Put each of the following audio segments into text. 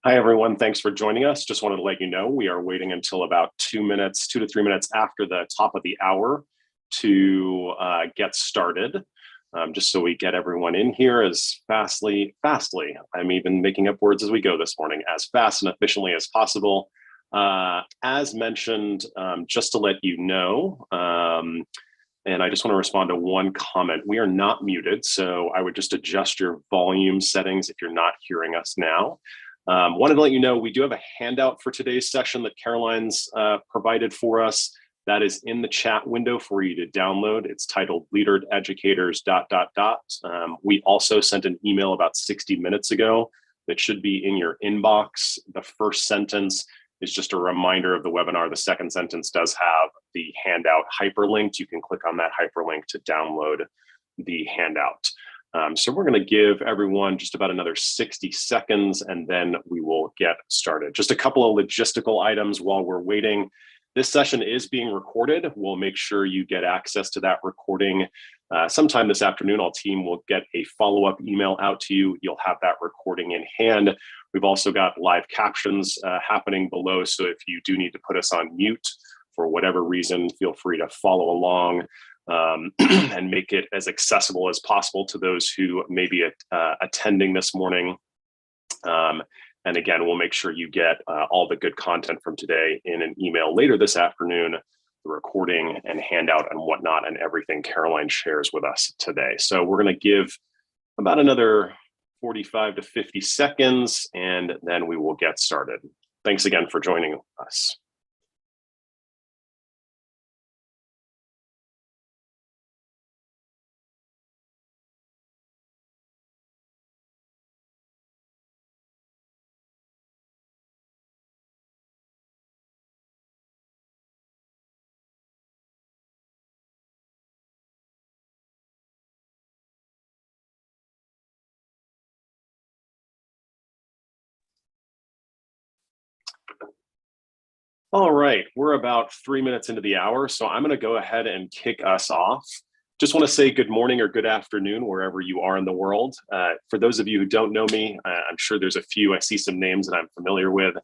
Hi, everyone. Thanks for joining us. Just wanted to let you know we are waiting until about 2 to 3 minutes after the top of the hour to get started, just so we get everyone in here as fastly, I'm even making up words as we go this morning, as fast and efficiently as possible. As mentioned, just to let you know, and I just want to respond to one comment. We are not muted, so I would just adjust your volume settings if you're not hearing us now. Wanted to let you know we do have a handout for today's session that Caroline's provided for us. That is in the chat window for you to download. It's titled Leader Educators ... We also sent an email about 60 minutes ago that should be in your inbox. The first sentence is just a reminder of the webinar. The second sentence does have the handout hyperlinked. You can click on that hyperlink to download the handout. So we're going to give everyone just about another 60 seconds, and then we will get started. Just a couple of logistical items while we're waiting. This session is being recorded. We'll make sure you get access to that recording sometime this afternoon. Our team will get a follow-up email out to you. You'll have that recording in hand. We've also got live captions happening below, so if you do need to put us on mute for whatever reason, feel free to follow along. And make it as accessible as possible to those who may be attending this morning. And again, we'll make sure you get all the good content from today in an email later this afternoon, the recording and handout and whatnot, and everything Caroline shares with us today. So we're going to give about another 45 to 50 seconds, and then we will get started. Thanks again for joining us. All right, we're about 3 minutes into the hour, so I'm going to go ahead and kick us off. Just want to say good morning or good afternoon, wherever you are in the world. For those of you who don't know me, I'm sure there's a few. I see some names that I'm familiar with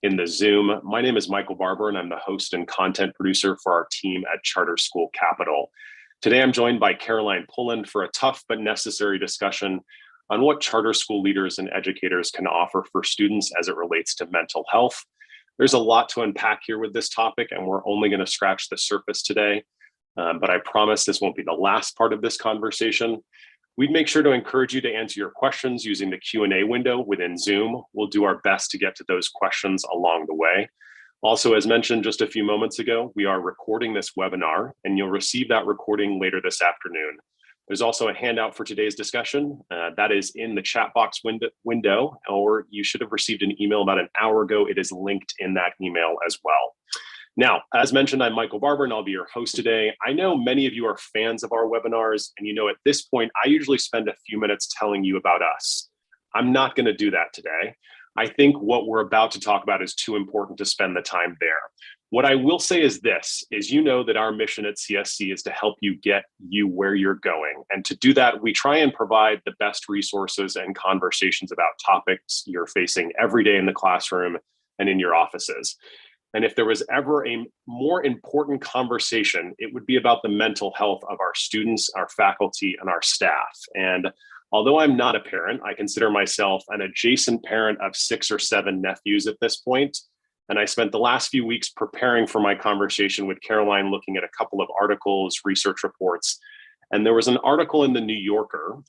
in the Zoom. My name is Michael Barber, and I'm the host and content producer for our team at Charter School Capital. Today, I'm joined by Caroline Pullen for a tough but necessary discussion on what charter school leaders and educators can offer for students as it relates to mental health. There's a lot to unpack here with this topic, and we're only going to scratch the surface today. But I promise this won't be the last part of this conversation. We'd make sure to encourage you to answer your questions using the Q&A window within Zoom. We'll do our best to get to those questions along the way. Also, as mentioned just a few moments ago, we are recording this webinar, and you'll receive that recording later this afternoon. There's also a handout for today's discussion that is in the chat box window, or you should have received an email about an hour ago. It is linked in that email as well. Now, as mentioned, I'm Michael Barber, and I'll be your host today. I know many of you are fans of our webinars, and at this point, I usually spend a few minutes telling you about us. I'm not going to do that today. I think what we're about to talk about is too important to spend the time there. What I will say is this, is that our mission at CSC is to help you get you where you're going. And to do that, we try and provide the best resources and conversations about topics you're facing every day in the classroom and in your offices. And if there was ever a more important conversation, it would be about the mental health of our students, our faculty, and our staff. And although I'm not a parent, I consider myself an adjacent parent of 6 or 7 nephews at this point. And I spent the last few weeks preparing for my conversation with Caroline, looking at a couple of articles, research reports. And there was an article in the New Yorker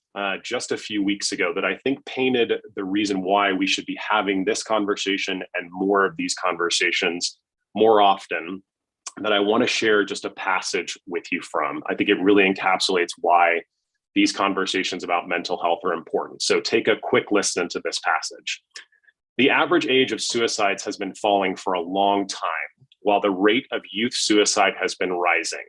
just a few weeks ago that I think painted the reason why we should be having this conversation and more of these conversations more often, that I want to share just a passage with you from. I think it really encapsulates why these conversations about mental health are important. So take a quick listen to this passage. The average age of suicides has been falling for a long time, while the rate of youth suicide has been rising.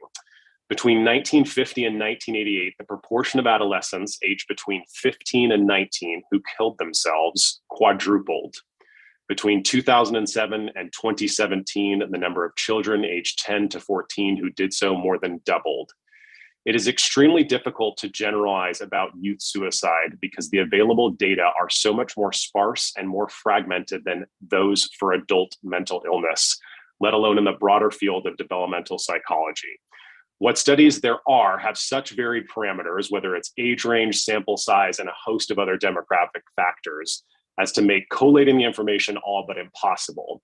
Between 1950 and 1988, the proportion of adolescents aged between 15 and 19 who killed themselves quadrupled. Between 2007 and 2017, the number of children aged 10 to 14 who did so more than doubled. It is extremely difficult to generalize about youth suicide because the available data are so much more sparse and more fragmented than those for adult mental illness, let alone in the broader field of developmental psychology. What studies there are have such varied parameters, whether it's age range, sample size, and a host of other demographic factors, as to make collating the information all but impossible.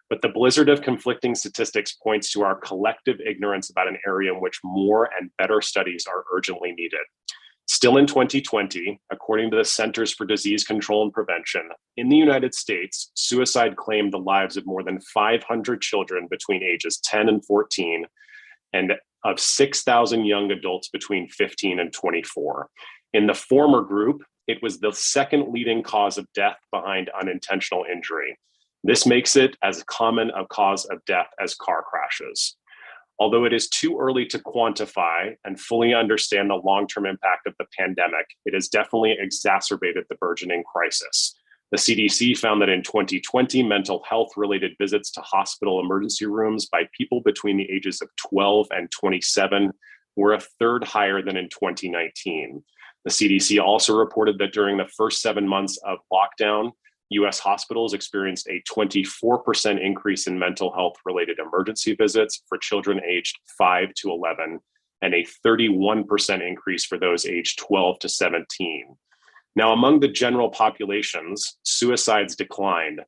But the blizzard of conflicting statistics points to our collective ignorance about an area in which more and better studies are urgently needed. Still in 2020, according to the Centers for Disease Control and Prevention, in the United States, suicide claimed the lives of more than 500 children between ages 10 and 14, and of 6,000 young adults between 15 and 24. In the former group, it was the second leading cause of death behind unintentional injury. This makes it as common a cause of death as car crashes. Although it is too early to quantify and fully understand the long-term impact of the pandemic, it has definitely exacerbated the burgeoning crisis. The CDC found that in 2020, mental health-related visits to hospital emergency rooms by people between the ages of 12 and 27 were a third higher than in 2019. The CDC also reported that during the first 7 months of lockdown, US hospitals experienced a 24% increase in mental health-related emergency visits for children aged 5 to 11, and a 31% increase for those aged 12 to 17. Now, among the general populations, suicides declined,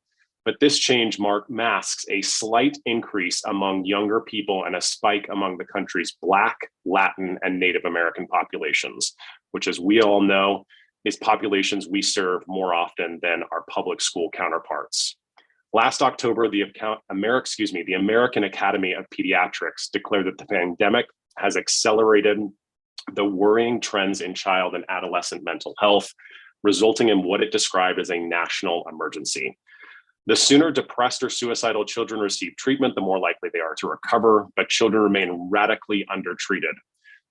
but this change masks a slight increase among younger people and a spike among the country's Black, Latin, and Native American populations, which, as we all know, is populations we serve more often than our public school counterparts. Last October, the American Academy of Pediatrics declared that the pandemic has accelerated the worrying trends in child and adolescent mental health, resulting in what it described as a national emergency. The sooner depressed or suicidal children receive treatment, the more likely they are to recover, but children remain radically undertreated.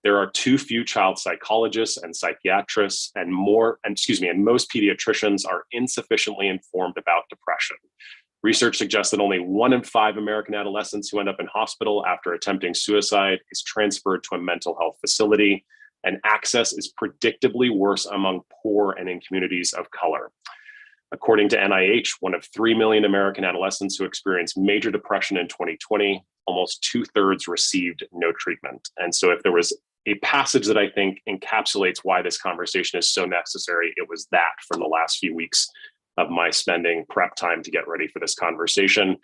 There are too few child psychologists and psychiatrists, and most pediatricians are insufficiently informed about depression. Research suggests that only 1 in 5 American adolescents who end up in hospital after attempting suicide is transferred to a mental health facility, and access is predictably worse among poor and in communities of color. According to NIH, 1 of 3 million American adolescents who experienced major depression in 2020, almost 2/3 received no treatment. And so if there was a passage that I think encapsulates why this conversation is so necessary, it was that from the last few weeks of my spending prep time to get ready for this conversation.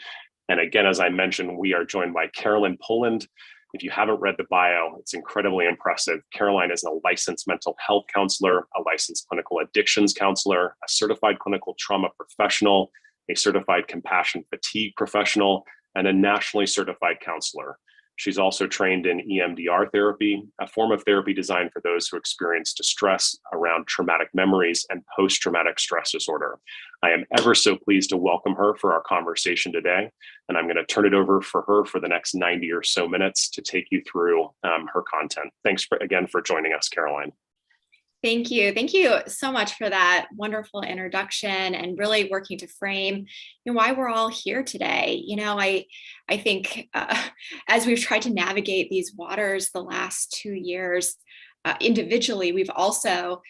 And again, as I mentioned, we are joined by Carolyn Poland. If you haven't read the bio, it's incredibly impressive. Caroline is a licensed mental health counselor, a licensed clinical addictions counselor, a certified clinical trauma professional, a certified compassion fatigue professional, and a nationally certified counselor. She's also trained in EMDR therapy, a form of therapy designed for those who experience distress around traumatic memories and post-traumatic stress disorder. I am ever so pleased to welcome her for our conversation today, and I'm going to turn it over for her for the next 90 or so minutes to take you through her content. Thanks again for joining us, Caroline. Thank you. Thank you so much for that wonderful introduction and really working to frame why we're all here today. I think as we've tried to navigate these waters the last 2 years, individually, we've also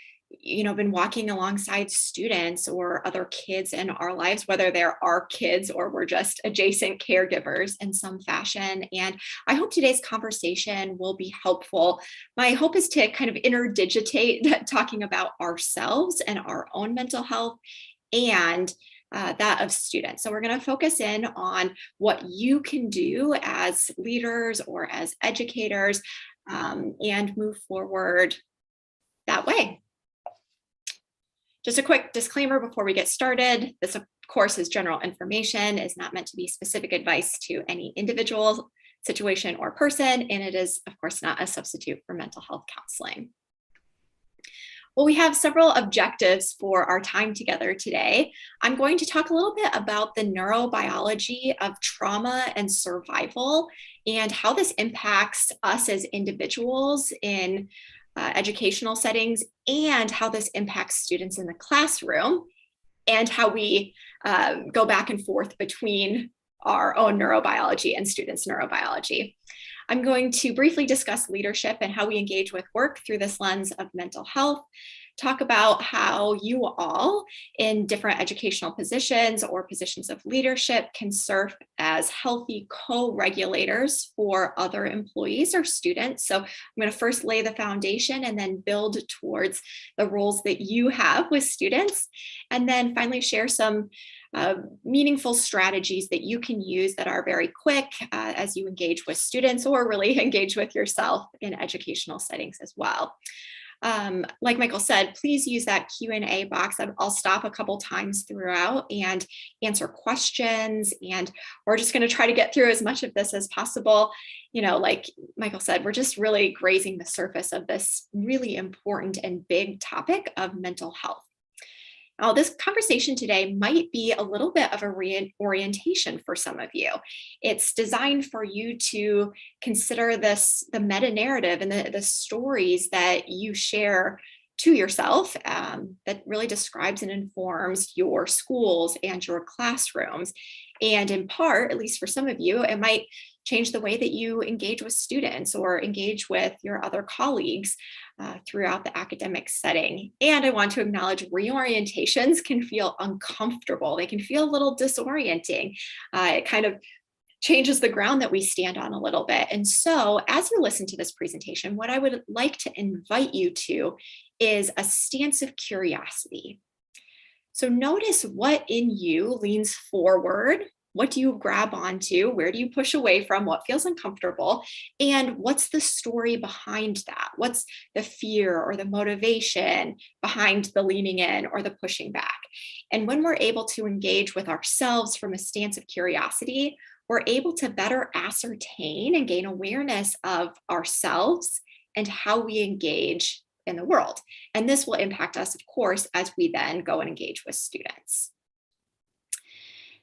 been walking alongside students or other kids in our lives, whether they're our kids or we're just adjacent caregivers in some fashion. And I hope today's conversation will be helpful. My hope is to kind of interdigitate talking about ourselves and our own mental health and that of students. So we're going to focus in on what you can do as leaders or as educators and move forward that way. Just a quick disclaimer before we get started. This, of course, is general information, is not meant to be specific advice to any individual situation or person, and it is, of course, not a substitute for mental health counseling. Well, we have several objectives for our time together today. I'm going to talk a little bit about the neurobiology of trauma and survival and how this impacts us as individuals in educational settings, and how this impacts students in the classroom, and how we go back and forth between our own neurobiology and students' neurobiology. I'm going to briefly discuss leadership and how we engage with work through this lens of mental health, talk about how you all in different educational positions or positions of leadership can serve as healthy co-regulators for other employees or students. So I'm going to first lay the foundation and then build towards the roles that you have with students. And then finally share some meaningful strategies that you can use that are very quick as you engage with students or really engage with yourself in educational settings as well. Like Michael said, please use that Q&A box. I'll stop a couple times throughout and answer questions, and we're just going to try to get through as much of this as possible. You know, like Michael said, we're just really grazing the surface of this really important and big topic of mental health. Now, this conversation today might be a little bit of a reorientation for some of you. It's designed for you to consider the meta narrative and the stories that you share to yourself that really describes and informs your schools and your classrooms. And in part, at least for some of you, it might change the way that you engage with students or engage with your other colleagues throughout the academic setting. And I want to acknowledge reorientations can feel uncomfortable. They can feel a little disorienting. It kind of changes the ground that we stand on a little bit. And so as you listen to this presentation, what I would like to invite you to is a stance of curiosity. So notice what in you leans forward. What do you grab onto? Where do you push away from? What feels uncomfortable? And what's the story behind that? What's the fear or the motivation behind the leaning in or the pushing back? And when we're able to engage with ourselves from a stance of curiosity, we're able to better ascertain and gain awareness of ourselves and how we engage in the world. And this will impact us, of course, as we then go and engage with students.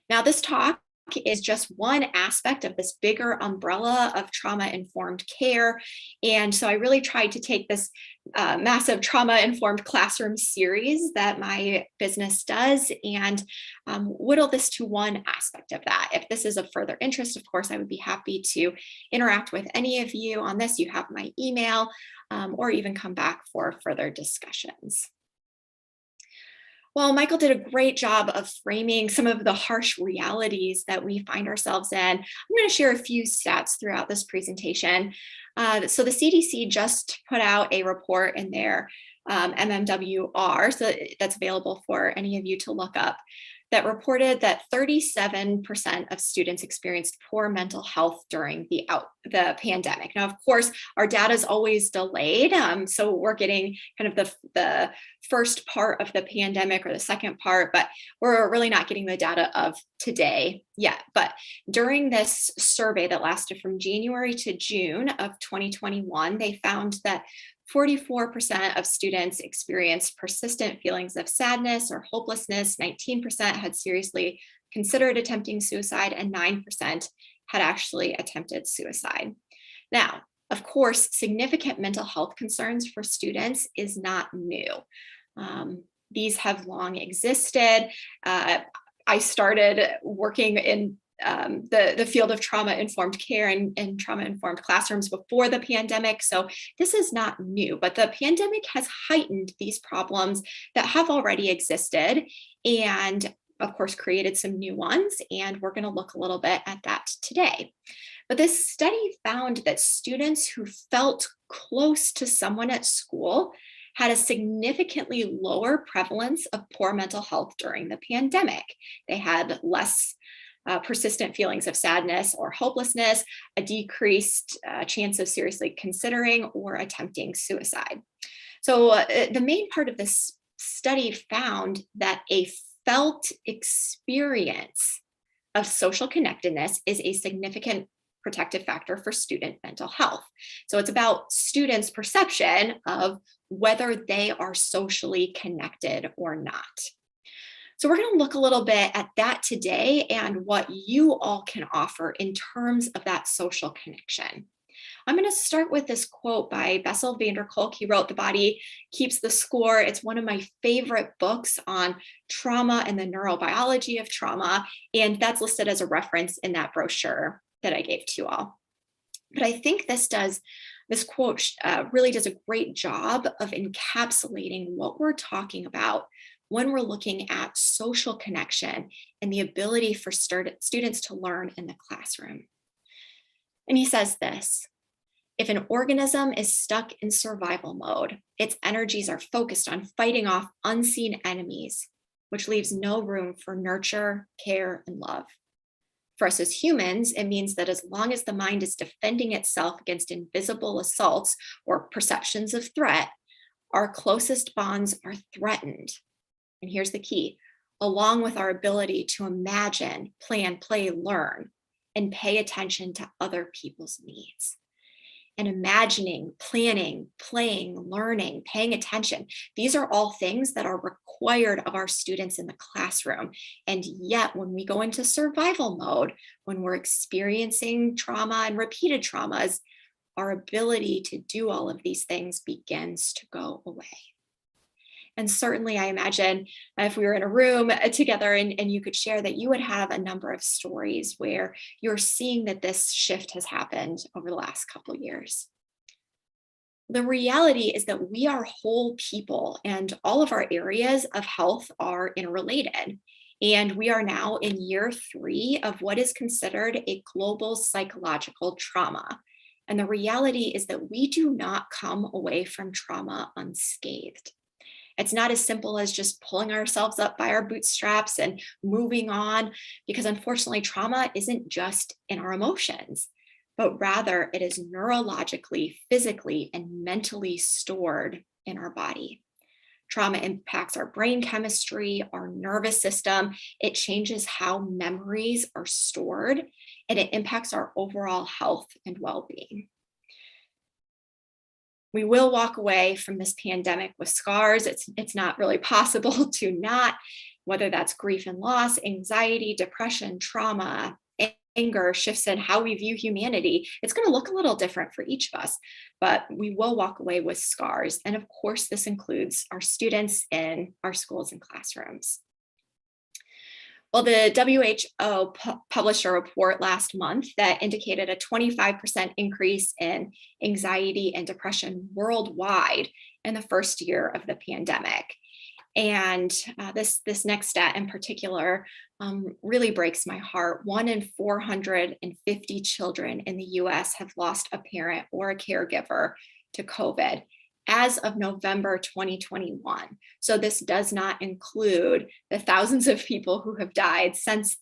Now, this talk is just one aspect of this bigger umbrella of trauma-informed care. And so I really tried to take this massive trauma-informed classroom series that my business does and whittle this to one aspect of that. If this is of further interest, of course, I would be happy to interact with any of you on this. You have my email or even come back for further discussions. Well, Michael did a great job of framing some of the harsh realities that we find ourselves in. I'm going to share a few stats throughout this presentation. So the CDC just put out a report in their MMWR, so that's available for any of you to look up, that reported that 37% of students experienced poor mental health during the pandemic. Now, of course, our data is always delayed. So we're getting kind of the first part of the pandemic or the second part, but we're really not getting the data of today yet. But during this survey that lasted from January to June of 2021, they found that 44% of students experienced persistent feelings of sadness or hopelessness, 19% had seriously considered attempting suicide, and 9% had actually attempted suicide. Now, of course, significant mental health concerns for students is not new. These have long existed. I started working in the field of trauma-informed care and trauma-informed classrooms before the pandemic. So this is not new, but the pandemic has heightened these problems that have already existed and of course created some new ones. And we're going to look a little bit at that today. But this study found that students who felt close to someone at school had a significantly lower prevalence of poor mental health during the pandemic. They had less persistent feelings of sadness or hopelessness, a decreased chance of seriously considering or attempting suicide. So the main part of this study found that a felt experience of social connectedness is a significant protective factor for student mental health. So it's about students' perception of whether they are socially connected or not. So we're going to look a little bit at that today and what you all can offer in terms of that social connection. I'm going to start with this quote by Bessel van der Kolk. He wrote The Body Keeps the Score. It's one of my favorite books on trauma and the neurobiology of trauma, and that's listed as a reference in that brochure that I gave to you all. But I think this quote really does a great job of encapsulating what we're talking about when we're looking at social connection and the ability for students to learn in the classroom. And he says this: if an organism is stuck in survival mode, its energies are focused on fighting off unseen enemies, which leaves no room for nurture, care, and love. For us as humans, it means that as long as the mind is defending itself against invisible assaults or perceptions of threat, our closest bonds are threatened. And here's the key: along with our ability to imagine, plan, play, learn, and pay attention to other people's needs. And imagining, planning, playing, learning, paying attention, these are all things that are required of our students in the classroom. And yet, when we go into survival mode, when we're experiencing trauma and repeated traumas, our ability to do all of these things begins to go away. And certainly, I imagine if we were in a room together and you could share, that you would have a number of stories where you're seeing that this shift has happened over the last couple of years. The reality is that we are whole people, and all of our areas of health are interrelated. And we are now in year 3 of what is considered a global psychological trauma. And the reality is that we do not come away from trauma unscathed. It's not as simple as just pulling ourselves up by our bootstraps and moving on, because unfortunately, trauma isn't just in our emotions, but rather it is neurologically, physically, and mentally stored in our body. Trauma impacts our brain chemistry, our nervous system. It changes how memories are stored, and it impacts our overall health and well-being. We will walk away from this pandemic with scars. It's not really possible to not, whether that's grief and loss, anxiety, depression, trauma, anger, shifts in how we view humanity. It's going to look a little different for each of us, but we will walk away with scars. And of course, this includes our students in our schools and classrooms. Well, the WHO published a report last month that indicated a 25% increase in anxiety and depression worldwide in the first year of the pandemic. And this next stat in particular really breaks my heart. 1 in 450 children in the US have lost a parent or a caregiver to COVID as of November 2021. So this does not include the thousands of people who have died since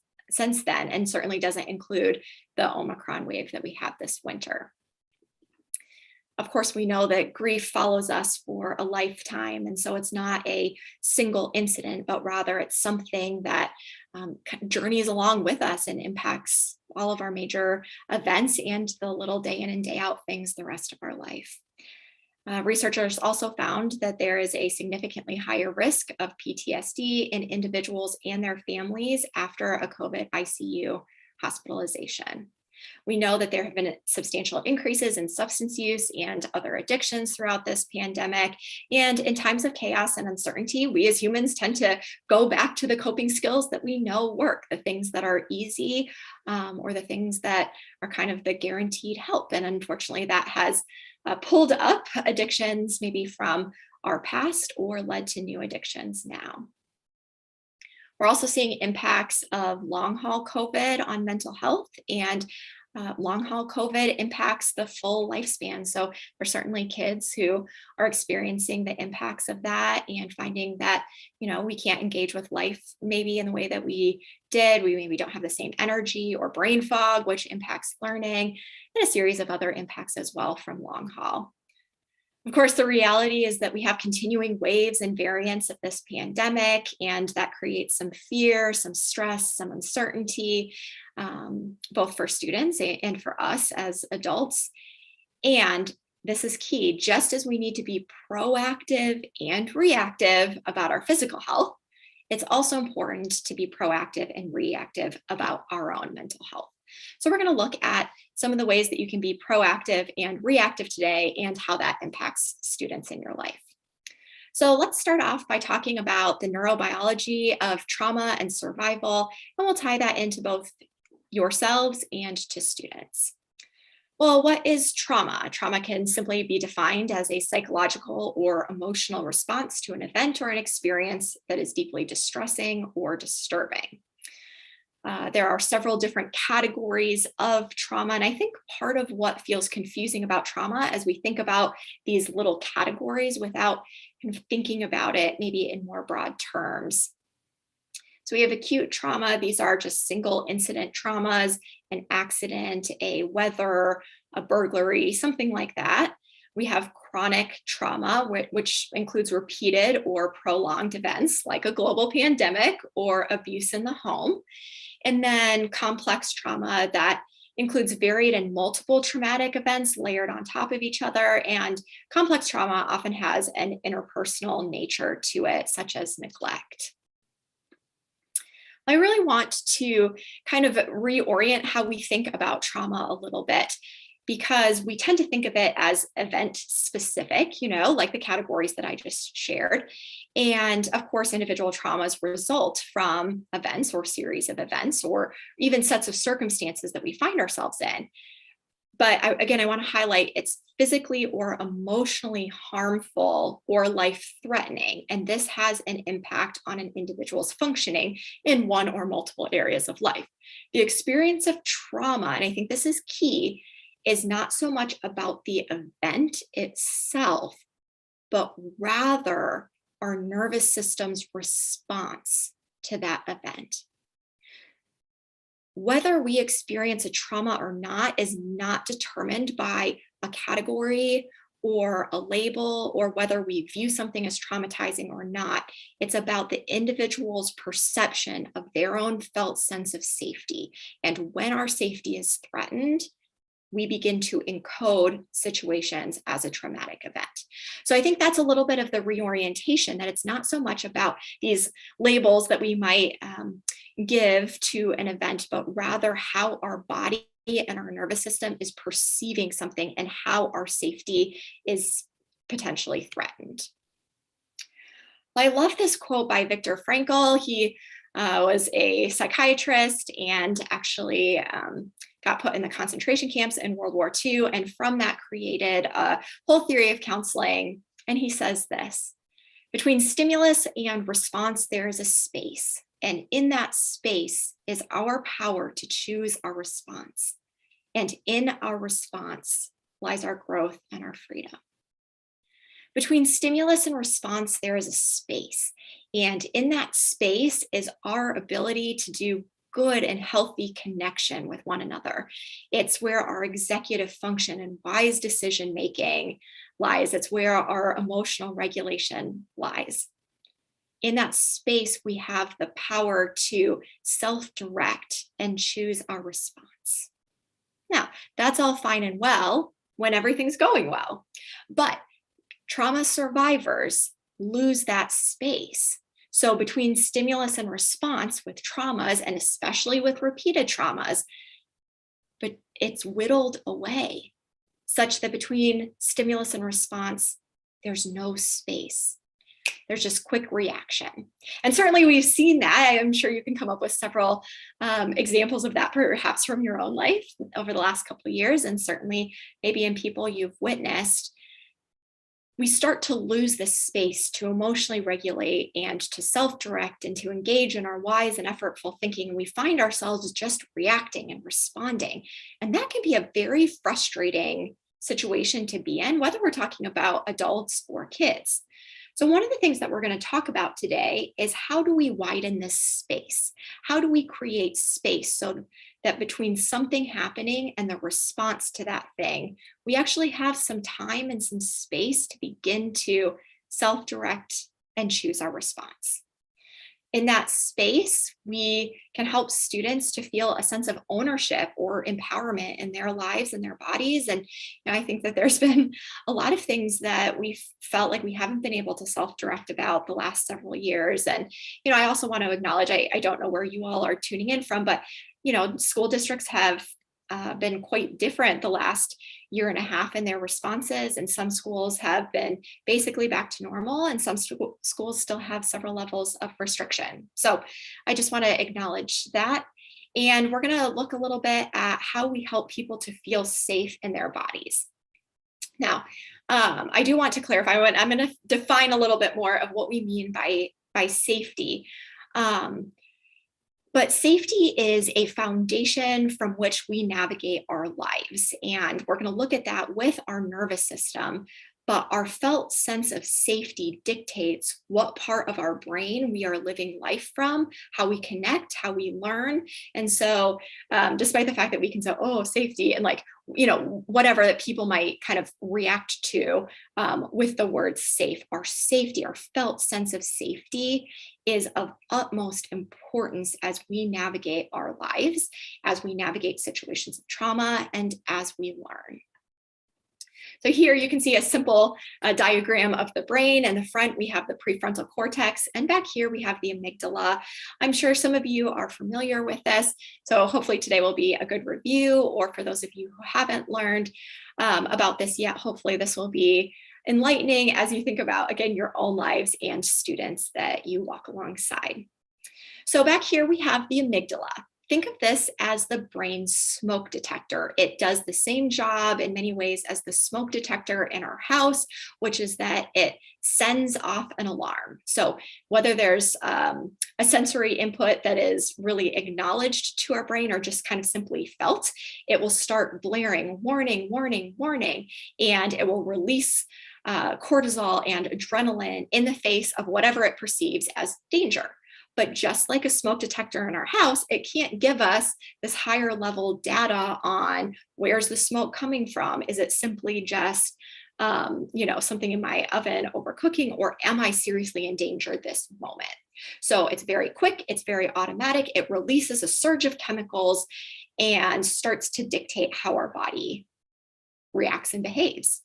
then, and certainly doesn't include the Omicron wave that we had this winter. Of course, we know that grief follows us for a lifetime, and so it's not a single incident, but rather it's something that journeys along with us and impacts all of our major events and the little day in and day out things the rest of our life. Researchers also found that there is a significantly higher risk of PTSD in individuals and their families after a COVID ICU hospitalization. We know that there have been substantial increases in substance use and other addictions throughout this pandemic. And in times of chaos and uncertainty, we as humans tend to go back to the coping skills that we know work, the things that are easy, or the things that are kind of the guaranteed help. And unfortunately, that has pulled up addictions maybe from our past or led to new addictions now. We're also seeing impacts of long haul COVID on mental health, and long haul COVID impacts the full lifespan. So there's certainly kids who are experiencing the impacts of that and finding that, we can't engage with life maybe in the way that we did. We maybe don't have the same energy or brain fog, which impacts learning, and a series of other impacts as well from long haul. Of course, the reality is that we have continuing waves and variants of this pandemic, and that creates some fear, some stress, some uncertainty, both for students and for us as adults. And this is key. Just as we need to be proactive and reactive about our physical health, it's also important to be proactive and reactive about our own mental health. So we're going to look at some of the ways that you can be proactive and reactive today and how that impacts students in your life. So let's start off by talking about the neurobiology of trauma and survival, and we'll tie that into both yourselves and to students. Well, what is trauma? Trauma can simply be defined as a psychological or emotional response to an event or an experience that is deeply distressing or disturbing. There are several different categories of trauma. And I think part of what feels confusing about trauma as we think about these little categories without kind of thinking about it maybe in more broad terms. So we have acute trauma. These are just single incident traumas, an accident, a weather, a burglary, something like that. We have chronic trauma, which includes repeated or prolonged events like a global pandemic or abuse in the home. And then complex trauma that includes varied and multiple traumatic events layered on top of each other. And complex trauma often has an interpersonal nature to it, such as neglect. I really want to kind of reorient how we think about trauma a little bit, because we tend to think of it as event specific, like the categories that I just shared. And of course, individual traumas result from events or series of events or even sets of circumstances that we find ourselves in. But I want to highlight it's physically or emotionally harmful or life-threatening. And this has an impact on an individual's functioning in one or multiple areas of life. The experience of trauma, and I think this is key, is not so much about the event itself, but rather our nervous system's response to that event. Whether we experience a trauma or not is not determined by a category or a label or whether we view something as traumatizing or not. It's about the individual's perception of their own felt sense of safety. And when our safety is threatened, we begin to encode situations as a traumatic event. So I think that's a little bit of the reorientation, that it's not so much about these labels that we might give to an event, but rather how our body and our nervous system is perceiving something and how our safety is potentially threatened. I love this quote by Viktor Frankl. He was a psychiatrist and actually got put in the concentration camps in World War II, and from that created a whole theory of counseling. And he says this: between stimulus and response, there is a space. And in that space is our power to choose our response. And in our response lies our growth and our freedom. Between stimulus and response, there is a space. And in that space is our ability to do good and healthy connection with one another. It's where our executive function and wise decision making lies. It's where our emotional regulation lies. In that space, we have the power to self-direct and choose our response. Now, that's all fine and well when everything's going well, but trauma survivors lose that space. So between stimulus and response with traumas, and especially with repeated traumas, but it's whittled away such that between stimulus and response, there's no space. There's just quick reaction. And certainly we've seen that. I'm sure you can come up with several examples of that, perhaps from your own life over the last couple of years, and certainly maybe in people you've witnessed. We start to lose this space to emotionally regulate and to self-direct and to engage in our wise and effortful thinking. And we find ourselves just reacting and responding. And that can be a very frustrating situation to be in, whether we're talking about adults or kids. So one of the things that we're going to talk about today is how do we widen this space? How do we create space so that between something happening and the response to that thing, we actually have some time and some space to begin to self-direct and choose our response. In that space, we can help students to feel a sense of ownership or empowerment in their lives and their bodies. And I think that there's been a lot of things that we've felt like we haven't been able to self-direct about the last several years. And, I also want to acknowledge, I don't know where you all are tuning in from, but, school districts have been quite different the last year and a half in their responses. And some schools have been basically back to normal, and some schools still have several levels of restriction. So I just want to acknowledge that. And we're going to look a little bit at how we help people to feel safe in their bodies. Now, I do want to clarify, I'm going to define a little bit more of what we mean by safety. But safety is a foundation from which we navigate our lives. And we're going to look at that with our nervous system. But our felt sense of safety dictates what part of our brain we are living life from, how we connect, how we learn. And so, despite the fact that we can say, oh, safety, and whatever that people might kind of react to with the word safe, our safety, our felt sense of safety is of utmost importance as we navigate our lives, as we navigate situations of trauma, and as we learn. So here you can see a simple diagram of the brain. In the front, we have the prefrontal cortex, and back here we have the amygdala. I'm sure some of you are familiar with this, so hopefully today will be a good review, or for those of you who haven't learned about this yet, hopefully this will be enlightening as you think about, again, your own lives and students that you walk alongside. So back here we have the amygdala. Think of this as the brain's smoke detector. It does the same job in many ways as the smoke detector in our house, which is that it sends off an alarm. So whether there's a sensory input that is really acknowledged to our brain or just kind of simply felt, it will start blaring, warning, warning, warning, and it will release cortisol and adrenaline in the face of whatever it perceives as danger. But just like a smoke detector in our house, it can't give us this higher level data on where's the smoke coming from. Is it simply just, something in my oven overcooking, or am I seriously in danger this moment? So it's very quick, it's very automatic. It releases a surge of chemicals and starts to dictate how our body reacts and behaves.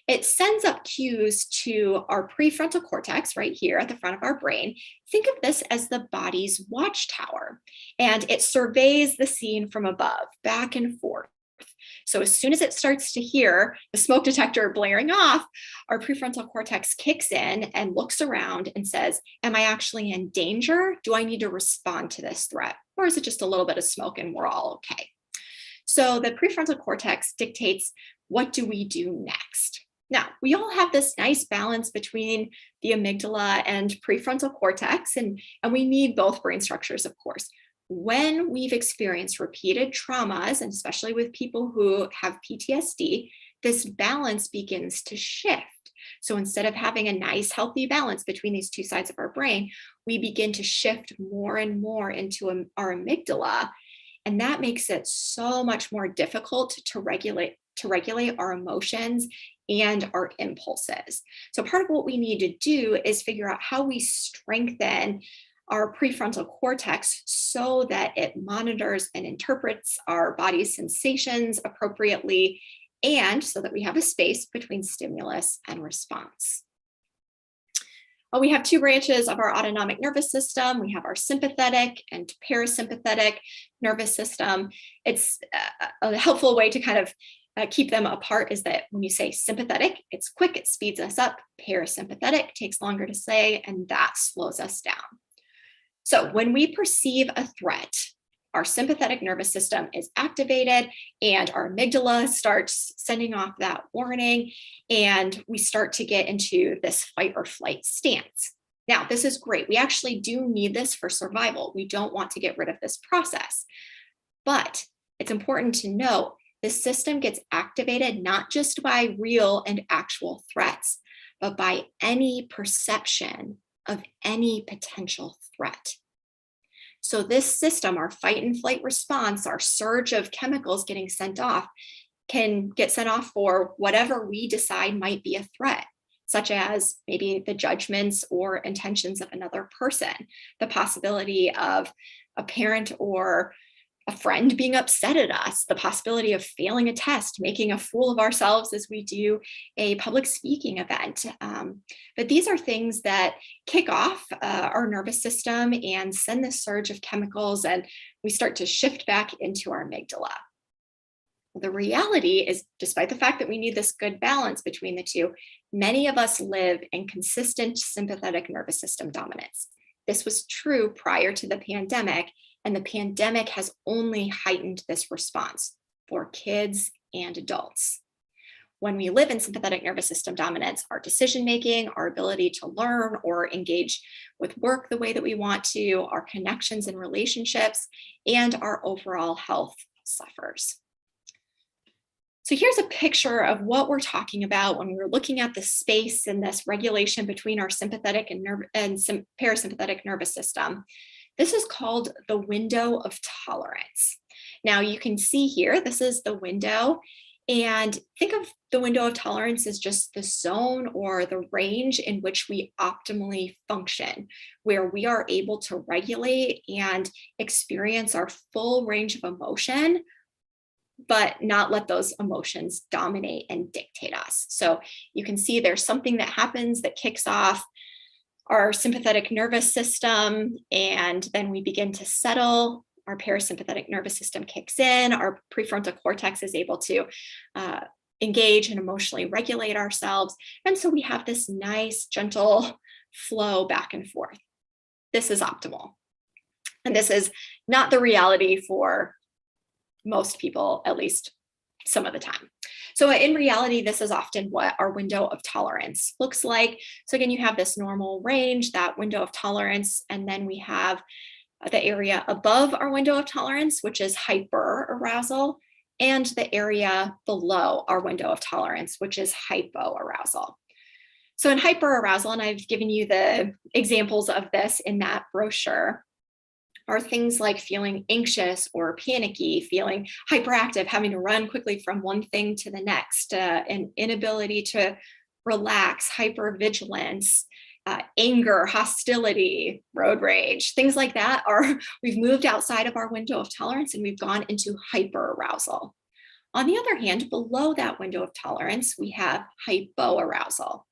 It sends up cues to our prefrontal cortex right here at the front of our brain. Think of this as the body's watchtower, and it surveys the scene from above, back and forth. So as soon as it starts to hear the smoke detector blaring off, our prefrontal cortex kicks in and looks around and says, am I actually in danger? Do I need to respond to this threat? Or is it just a little bit of smoke and we're all okay? So the prefrontal cortex dictates, what do we do next? Now, we all have this nice balance between the amygdala and prefrontal cortex, and we need both brain structures, of course. When we've experienced repeated traumas, and especially with people who have PTSD, this balance begins to shift. So instead of having a nice, healthy balance between these two sides of our brain, we begin to shift more and more into our amygdala, and that makes it so much more difficult to regulate our emotions and our impulses. So part of what we need to do is figure out how we strengthen our prefrontal cortex so that it monitors and interprets our body's sensations appropriately, and so that we have a space between stimulus and response. We have two branches of our autonomic nervous system. We have our sympathetic and parasympathetic nervous system. It's a helpful way to kind of keep them apart is that when you say sympathetic, it's quick, it speeds us up. Parasympathetic takes longer to say, and that slows us down. So when we perceive a threat, our sympathetic nervous system is activated and our amygdala starts sending off that warning, and we start to get into this fight or flight stance. Now, this is great. We actually do need this for survival. We don't want to get rid of this process, but it's important to note the system gets activated not just by real and actual threats, but by any perception of any potential threat. So this system, our fight and flight response, our surge of chemicals getting sent off, can get sent off for whatever we decide might be a threat, such as maybe the judgments or intentions of another person, the possibility of a parent or a friend being upset at us, the possibility of failing a test, making a fool of ourselves as we do a public speaking event. But these are things that kick off our nervous system and send this surge of chemicals, and we start to shift back into our amygdala. The reality is, despite the fact that we need this good balance between the two, many of us live in consistent sympathetic nervous system dominance. This was true prior to the pandemic, And the pandemic has only heightened this response for kids and adults. When we live in sympathetic nervous system dominance, our decision-making, our ability to learn or engage with work the way that we want to, our connections and relationships, and our overall health suffers. So here's a picture of what we're talking about when we're looking at the space and this regulation between our sympathetic and parasympathetic nervous system. This is called the window of tolerance. Now you can see here, this is the window. And think of the window of tolerance as just the zone or the range in which we optimally function, where we are able to regulate and experience our full range of emotion, but not let those emotions dominate and dictate us. So you can see there's something that happens that kicks off our sympathetic nervous system, and then we begin to settle. Our parasympathetic nervous system kicks in, our prefrontal cortex is able to engage and emotionally regulate ourselves. And so we have this nice, gentle flow back and forth. This is optimal. And this is not the reality for most people, at least some of the time. So in reality, this is often what our window of tolerance looks like. So again, you have this normal range, that window of tolerance, and then we have the area above our window of tolerance, which is hyperarousal, and the area below our window of tolerance, which is hypoarousal. So in hyperarousal, and I've given you the examples of this in that brochure, are things like feeling anxious or panicky, feeling hyperactive, having to run quickly from one thing to the next, an inability to relax, hypervigilance, anger, hostility, road rage, things like that we've moved outside of our window of tolerance and we've gone into hyperarousal. On the other hand, below that window of tolerance, we have hypoarousal.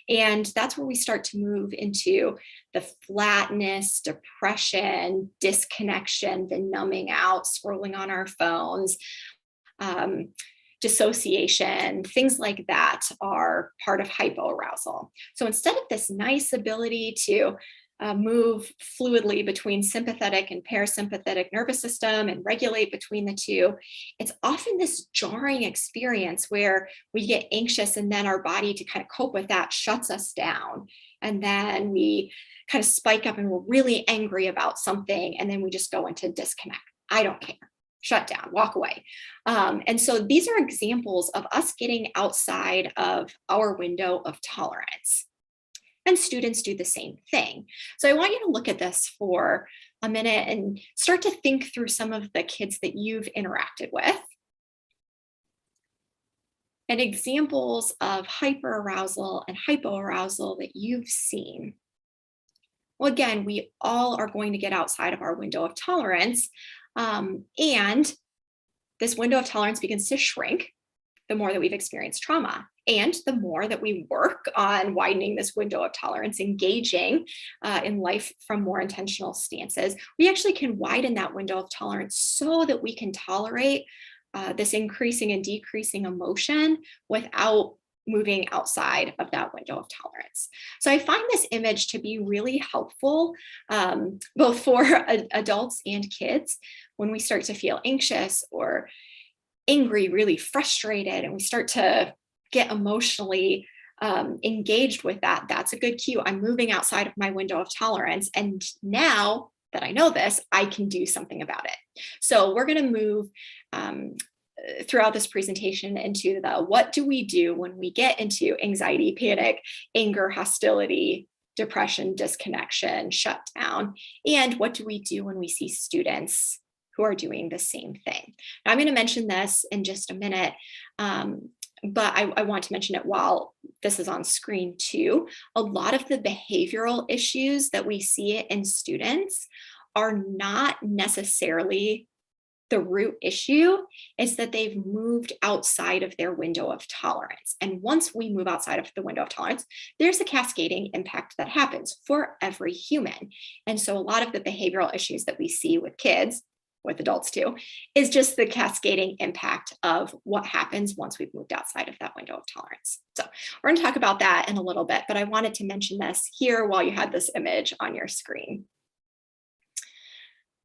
And that's where we start to move into the flatness, depression, disconnection, the numbing out, scrolling on our phones, dissociation, things like that are part of hypoarousal. So instead of this nice ability to move fluidly between sympathetic and parasympathetic nervous system and regulate between the two, it's often this jarring experience where we get anxious and then our body, to kind of cope with that, shuts us down. And then we kind of spike up and we're really angry about something. And then we just go into disconnect. I don't care. Shut down, walk away. And so these are examples of us getting outside of our window of tolerance. And students do the same thing. So I want you to look at this for a minute and start to think through some of the kids that you've interacted with and examples of hyperarousal and hypoarousal that you've seen. Well, again, we all are going to get outside of our window of tolerance. And this window of tolerance begins to shrink the more that we've experienced trauma. And the more that we work on widening this window of tolerance, engaging in life from more intentional stances, we actually can widen that window of tolerance so that we can tolerate this increasing and decreasing emotion without moving outside of that window of tolerance. So I find this image to be really helpful, both for adults and kids, when we start to feel anxious or angry, really frustrated, and we start to get emotionally engaged with that. That's a good cue. I'm moving outside of my window of tolerance. And now that I know this, I can do something about it. So we're going to move throughout this presentation into the what do we do when we get into anxiety, panic, anger, hostility, depression, disconnection, shutdown, and what do we do when we see students who are doing the same thing. Now, I'm going to mention this in just a minute, but I want to mention it while this is on screen too. A lot of the behavioral issues that we see in students are not necessarily the root issue. Is that they've moved outside of their window of tolerance. And once we move outside of the window of tolerance, there's a cascading impact that happens for every human. And so a lot of the behavioral issues that we see with kids, with adults too, is just the cascading impact of what happens once we've moved outside of that window of tolerance. So we're going to talk about that in a little bit, but I wanted to mention this here while you had this image on your screen.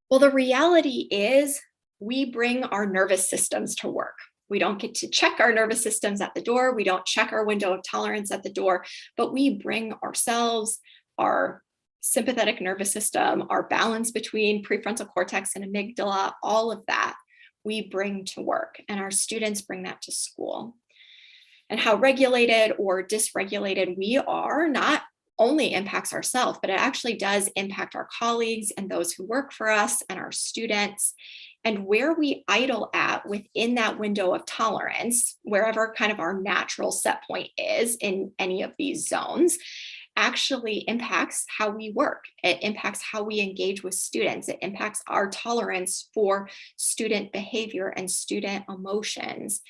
Well, the reality is we bring our nervous systems to work. We don't get to check our nervous systems at the door. We don't check our window of tolerance at the door, but we bring ourselves, our sympathetic nervous system, our balance between prefrontal cortex and amygdala, all of that we bring to work, and our students bring that to school. And how regulated or dysregulated we are not only impacts ourselves, but it actually does impact our colleagues and those who work for us and our students. And where we idle at within that window of tolerance, wherever kind of our natural set point is in any of these zones, actually impacts how we work. It impacts how we engage with students. It impacts our tolerance for student behavior and student emotions.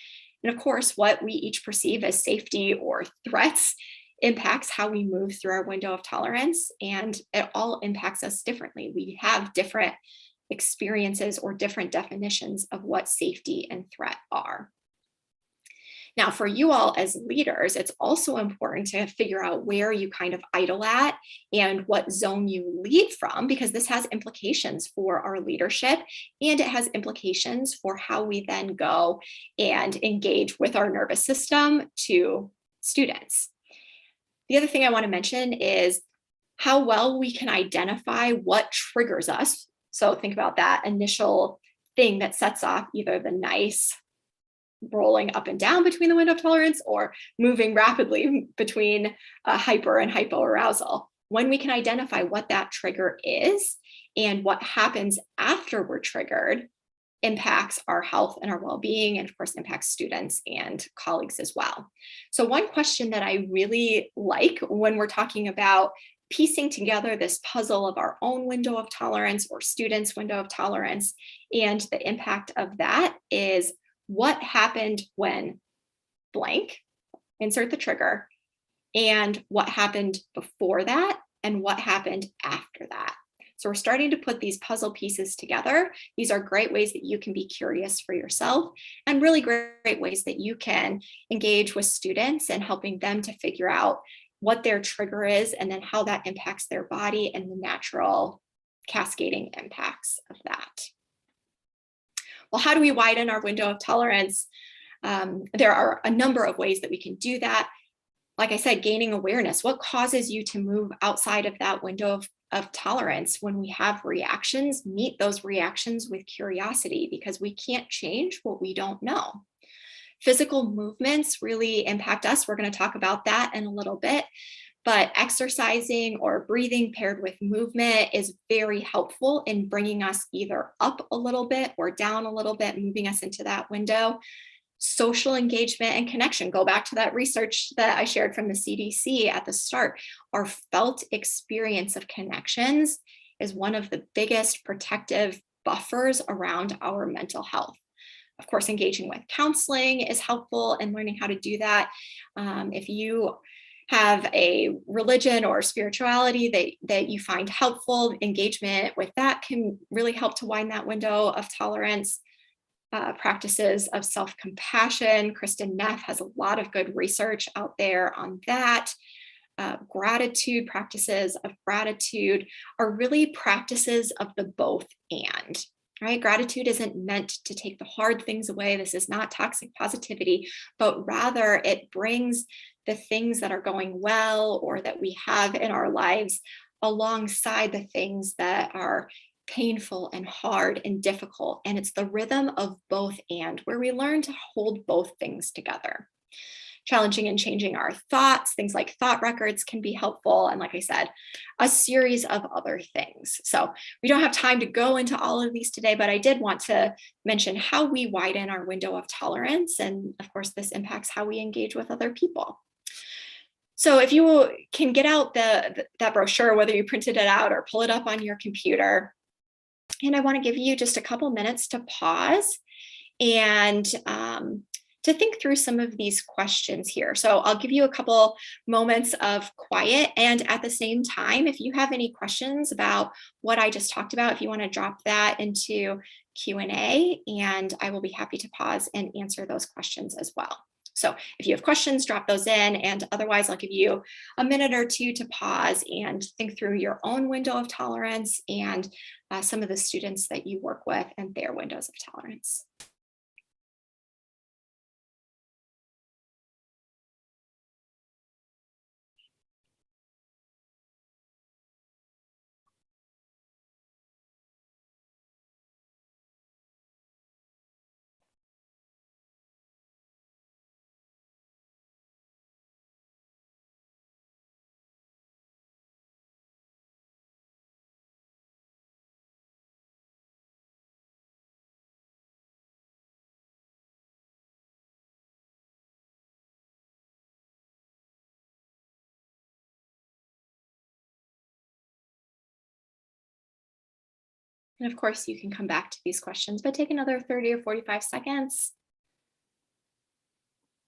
And of course, what we each perceive as safety or threats impacts how we move through our window of tolerance, and it all impacts us differently. We have different experiences or different definitions of what safety and threat are. Now, for you all as leaders, it's also important to figure out where you kind of idle at and what zone you lead from, because this has implications for our leadership, and it has implications for how we then go and engage with our nervous system to students. The other thing I want to mention is how well we can identify what triggers us. So think about that initial thing that sets off either the nice rolling up and down between the window of tolerance or moving rapidly between hyper and hypoarousal. When we can identify what that trigger is and what happens after we're triggered, impacts our health and our well-being, and of course impacts students and colleagues as well. So one question that I really like when we're talking about piecing together this puzzle of our own window of tolerance or students' window of tolerance and the impact of that is, what happened when blank, insert the trigger, and what happened before that, and what happened after that. So we're starting to put these puzzle pieces together. These are great ways that you can be curious for yourself, and really great ways that you can engage with students and helping them to figure out what their trigger is and then how that impacts their body and the natural cascading impacts of that. Well, how do we widen our window of tolerance? There are a number of ways that we can do that. Like I said, gaining awareness. What causes you to move outside of that window of tolerance? When we have reactions, meet those reactions with curiosity, because we can't change what we don't know. Physical movements really impact us. We're going to talk about that in a little bit. But exercising or breathing paired with movement is very helpful in bringing us either up a little bit or down a little bit, moving us into that window. Social engagement and connection. Go back to that research that I shared from the CDC at the start. Our felt experience of connections is one of the biggest protective buffers around our mental health. Of course, engaging with counseling is helpful in learning how to do that. If you have a religion or spirituality that you find helpful, engagement with that can really help to widen that window of tolerance. Practices of self-compassion. Kristen Neff has a lot of good research out there on that. Gratitude, practices of gratitude are really practices of the both and. Right? Gratitude isn't meant to take the hard things away. This is not toxic positivity, but rather it brings the things that are going well or that we have in our lives alongside the things that are painful and hard and difficult. And it's the rhythm of both and, where we learn to hold both things together. Challenging and changing our thoughts, things like thought records can be helpful. And like I said, a series of other things. So we don't have time to go into all of these today, but I did want to mention how we widen our window of tolerance. And of course, this impacts how we engage with other people. So if you can get out that brochure, whether you printed it out or pull it up on your computer, and I want to give you just a couple minutes to pause and to think through some of these questions here. So I'll give you a couple moments of quiet, and at the same time, if you have any questions about what I just talked about, if you want to drop that into Q&A, and I will be happy to pause and answer those questions as well. So if you have questions, drop those in, and otherwise I'll give you a minute or two to pause and think through your own window of tolerance and some of the students that you work with and their windows of tolerance. And of course, you can come back to these questions, but take another 30 or 45 seconds.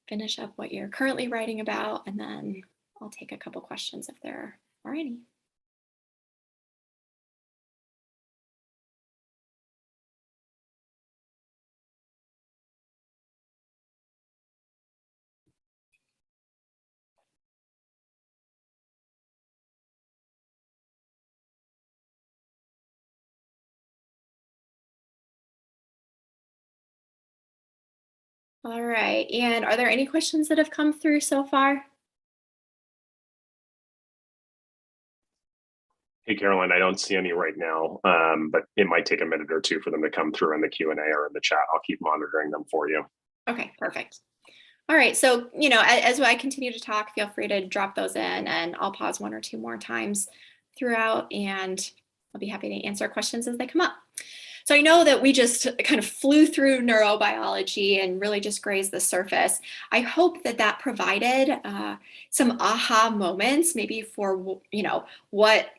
Finish up what you're currently writing about, and then I'll take a couple questions if there are any. All right, and are there any questions that have come through so far? Hey, Caroline, I don't see any right now, but it might take a minute or two for them to come through in the Q&A or in the chat. I'll keep monitoring them for you. Okay, perfect. All right, so, as I continue to talk, feel free to drop those in, and I'll pause one or two more times throughout, and I'll be happy to answer questions as they come up. So I know that we just kind of flew through neurobiology and really just grazed the surface. I hope that that provided some aha moments, maybe for, what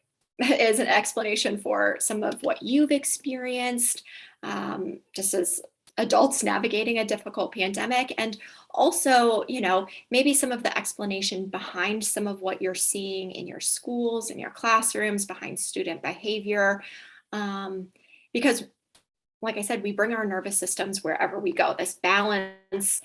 is an explanation for some of what you've experienced, just as adults navigating a difficult pandemic, and also, maybe some of the explanation behind some of what you're seeing in your schools, in your classrooms, behind student behavior. Because like I said, we bring our nervous systems wherever we go. This balance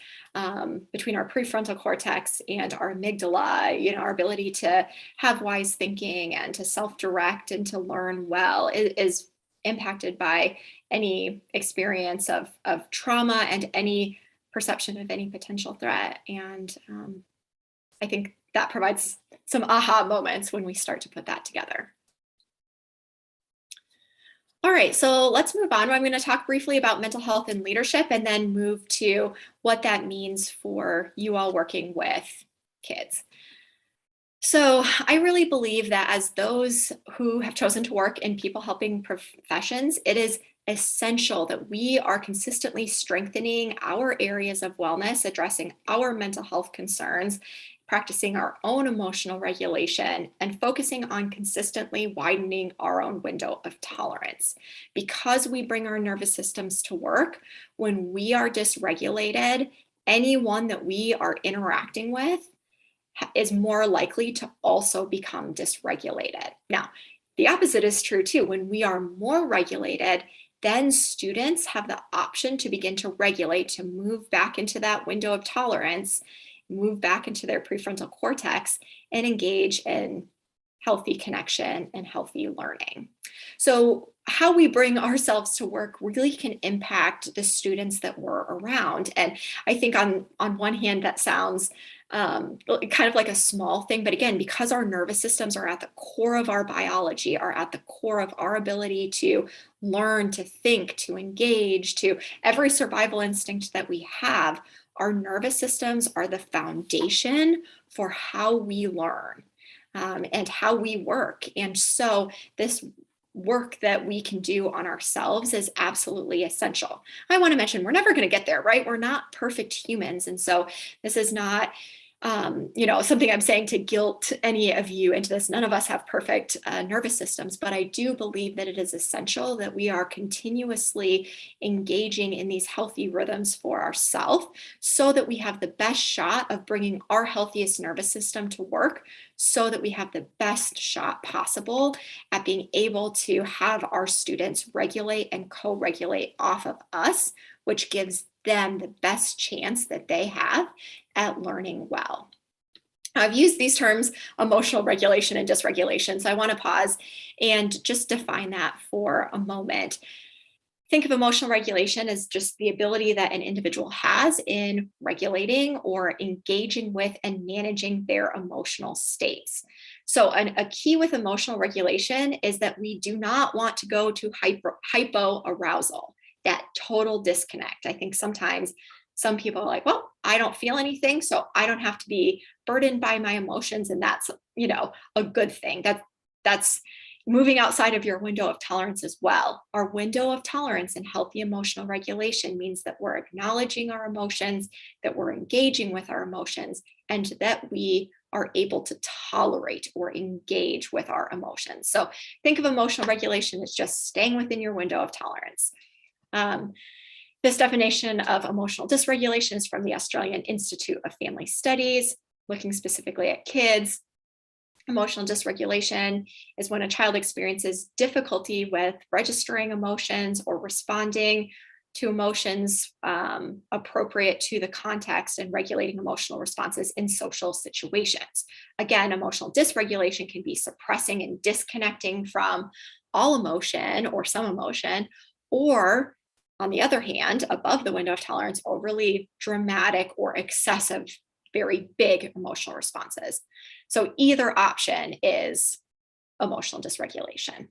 between our prefrontal cortex and our amygdala, our ability to have wise thinking and to self-direct and to learn well is impacted by any experience of trauma and any perception of any potential threat. And I think that provides some aha moments when we start to put that together. All right, so let's move on. I'm going to talk briefly about mental health and leadership and then move to what that means for you all working with kids. So I really believe that as those who have chosen to work in people helping professions, it is essential that we are consistently strengthening our areas of wellness, addressing our mental health concerns, practicing our own emotional regulation, and focusing on consistently widening our own window of tolerance. Because we bring our nervous systems to work, when we are dysregulated, anyone that we are interacting with is more likely to also become dysregulated. Now, the opposite is true too. When we are more regulated, then students have the option to begin to regulate, to move back into that window of tolerance, move back into their prefrontal cortex, and engage in healthy connection and healthy learning. So how we bring ourselves to work really can impact the students that we're around. And I think on one hand, that sounds kind of like a small thing, but again, because our nervous systems are at the core of our biology, are at the core of our ability to learn, to think, to engage, to every survival instinct that we have, our nervous systems are the foundation for how we learn and how we work. And so this work that we can do on ourselves is absolutely essential. I want to mention, we're never going to get there, right? We're not perfect humans. And so this is not something I'm saying to guilt any of you into this. None of us have perfect nervous systems, but I do believe that it is essential that we are continuously engaging in these healthy rhythms for ourselves so that we have the best shot of bringing our healthiest nervous system to work, so that we have the best shot possible at being able to have our students regulate and co-regulate off of us which gives them the best chance that they have at learning well. I've used these terms, emotional regulation and dysregulation, so I want to pause and just define that for a moment. Think of emotional regulation as just the ability that an individual has in regulating or engaging with and managing their emotional states. So a key with emotional regulation is that we do not want to go to hypoarousal, that total disconnect. I think sometimes some people are like, well, I don't feel anything, so I don't have to be burdened by my emotions, and that's, a good thing. That's moving outside of your window of tolerance as well. Our window of tolerance and healthy emotional regulation means that we're acknowledging our emotions, that we're engaging with our emotions, and that we are able to tolerate or engage with our emotions. So think of emotional regulation as just staying within your window of tolerance. This definition of emotional dysregulation is from the Australian Institute of Family Studies, looking specifically at kids. Emotional dysregulation is when a child experiences difficulty with registering emotions or responding to emotions appropriate to the context and regulating emotional responses in social situations. Again, emotional dysregulation can be suppressing and disconnecting from all emotion or some emotion, or on the other hand, above the window of tolerance, overly dramatic or excessive, very big emotional responses. So either option is emotional dysregulation.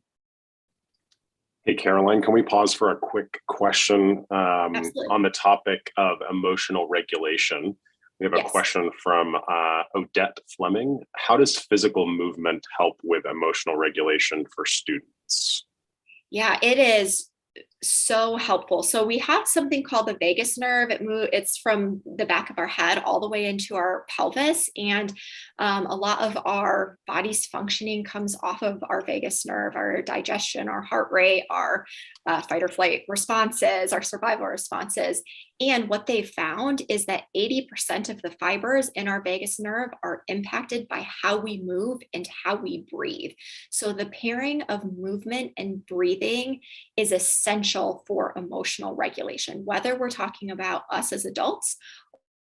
Hey, Caroline, can we pause for a quick question Absolutely. on the topic of emotional regulation? We have a question from Odette Fleming. How does physical movement help with emotional regulation for students? Yeah, it is so helpful. So we have something called the vagus nerve. It's from the back of our head all the way into our pelvis, and a lot of our body's functioning comes off of our vagus nerve, our digestion, our heart rate, our fight or flight responses, our survival responses. And what they found is that 80% of the fibers in our vagus nerve are impacted by how we move and how we breathe. So the pairing of movement and breathing is essential for emotional regulation, whether we're talking about us as adults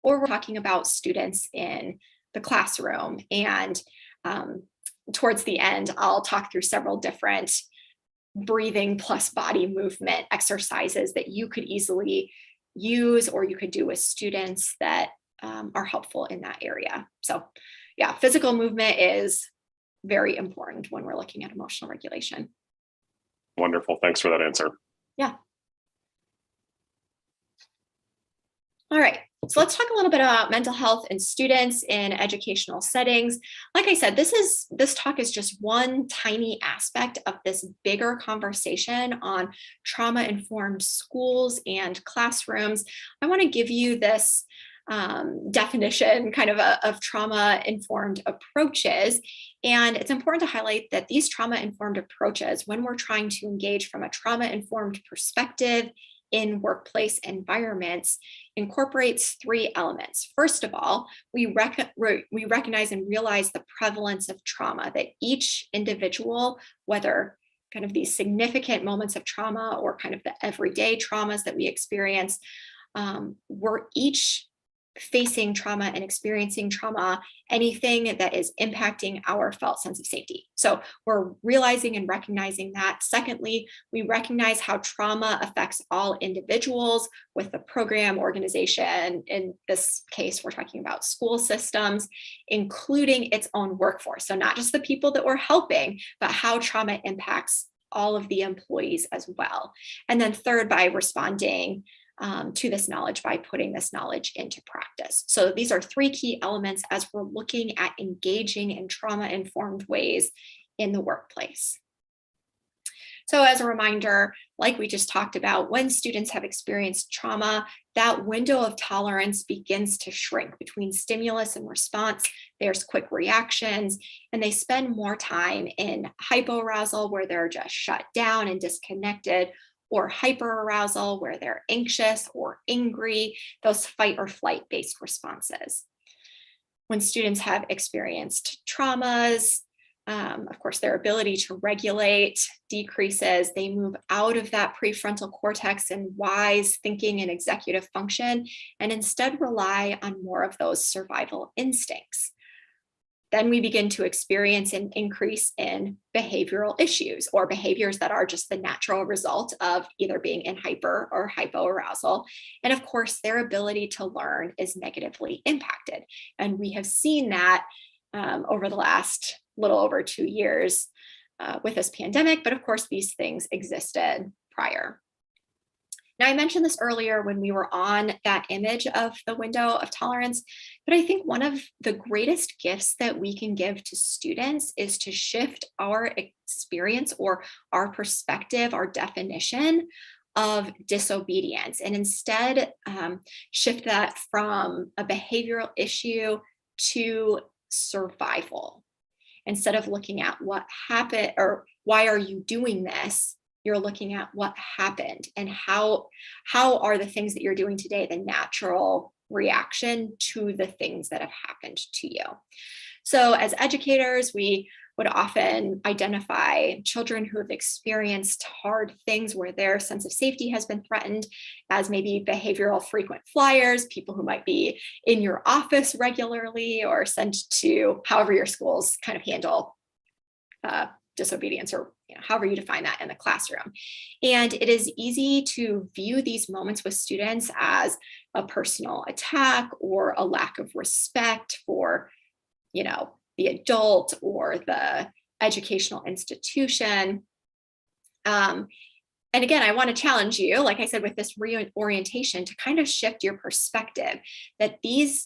or we're talking about students in the classroom. And towards the end, I'll talk through several different breathing plus body movement exercises that you could easily use or you could do with students that are helpful in that area. So yeah, physical movement is very important when we're looking at emotional regulation. Wonderful. Thanks for that answer. Yeah. All right. So let's talk a little bit about mental health and students in educational settings. Like I said, this talk is just one tiny aspect of this bigger conversation on trauma-informed schools and classrooms. I want to give you this definition kind of trauma-informed approaches. And it's important to highlight that these trauma-informed approaches, when we're trying to engage from a trauma-informed perspective in workplace environments, incorporates three elements. First of all, we recognize and realize the prevalence of trauma, that each individual, whether kind of these significant moments of trauma or kind of the everyday traumas that we experience, we're each facing trauma and experiencing trauma, anything that is impacting our felt sense of safety. So we're realizing and recognizing that. Secondly, we recognize how trauma affects all individuals with the program organization. In this case, we're talking about school systems, including its own workforce. So not just the people that we're helping, but how trauma impacts all of the employees as well. And then third, by responding to this knowledge by putting this knowledge into practice. So these are three key elements as we're looking at engaging in trauma-informed ways in the workplace. So as a reminder, like we just talked about, when students have experienced trauma, that window of tolerance begins to shrink between stimulus and response. There's quick reactions, and they spend more time in hypoarousal, where they're just shut down and disconnected, or hyperarousal, where they're anxious or angry, those fight or flight based responses. When students have experienced traumas, Of course, their ability to regulate decreases. They move out of that prefrontal cortex and wise thinking and executive function, and instead rely on more of those survival instincts. Then we begin to experience an increase in behavioral issues or behaviors that are just the natural result of either being in hyper or hypoarousal. And of course, their ability to learn is negatively impacted. And we have seen that over the last little over 2 years with this pandemic, but of course, these things existed prior. Now, I mentioned this earlier when we were on that image of the window of tolerance, but I think one of the greatest gifts that we can give to students is to shift our experience or our perspective, our definition of disobedience, and instead shift that from a behavioral issue to survival. Instead of looking at what happened or why are you doing this, you're looking at what happened and how are the things that you're doing today the natural reaction to the things that have happened to you. So as educators, we would often identify children who have experienced hard things where their sense of safety has been threatened as maybe behavioral frequent flyers, people who might be in your office regularly or sent to however your schools kind of handle disobedience, or however you define that in the classroom. And it is easy to view these moments with students as a personal attack or a lack of respect for, the adult or the educational institution. And again, I want to challenge you, like I said, with this reorientation to kind of shift your perspective that these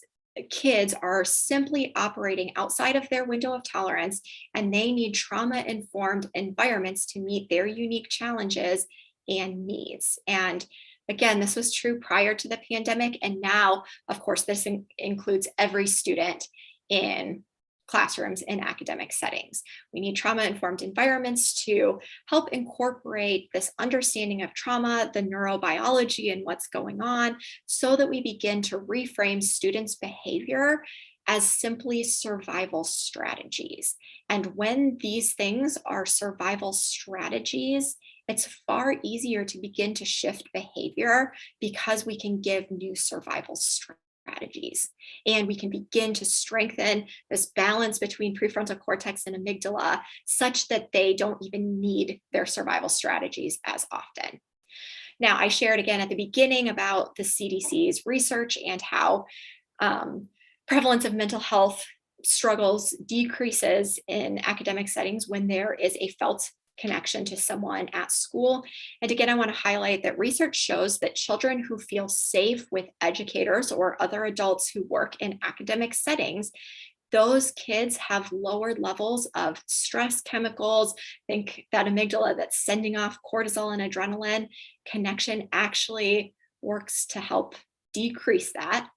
kids are simply operating outside of their window of tolerance, and they need trauma-informed environments to meet their unique challenges and needs. And again, this was true prior to the pandemic. And now, of course, this includes every student in classrooms in academic settings. We need trauma-informed environments to help incorporate this understanding of trauma, the neurobiology and what's going on, so that we begin to reframe students' behavior as simply survival strategies. And when these things are survival strategies, it's far easier to begin to shift behavior because we can give new survival strategies. And we can begin to strengthen this balance between prefrontal cortex and amygdala such that they don't even need their survival strategies as often. Now, I shared again at the beginning about the CDC's research and how prevalence of mental health struggles decreases in academic settings when there is a felt connection to someone at school. And again, I want to highlight that research shows that children who feel safe with educators or other adults who work in academic settings, those kids have lower levels of stress chemicals. Think that amygdala that's sending off cortisol and adrenaline. Connection actually works to help decrease that.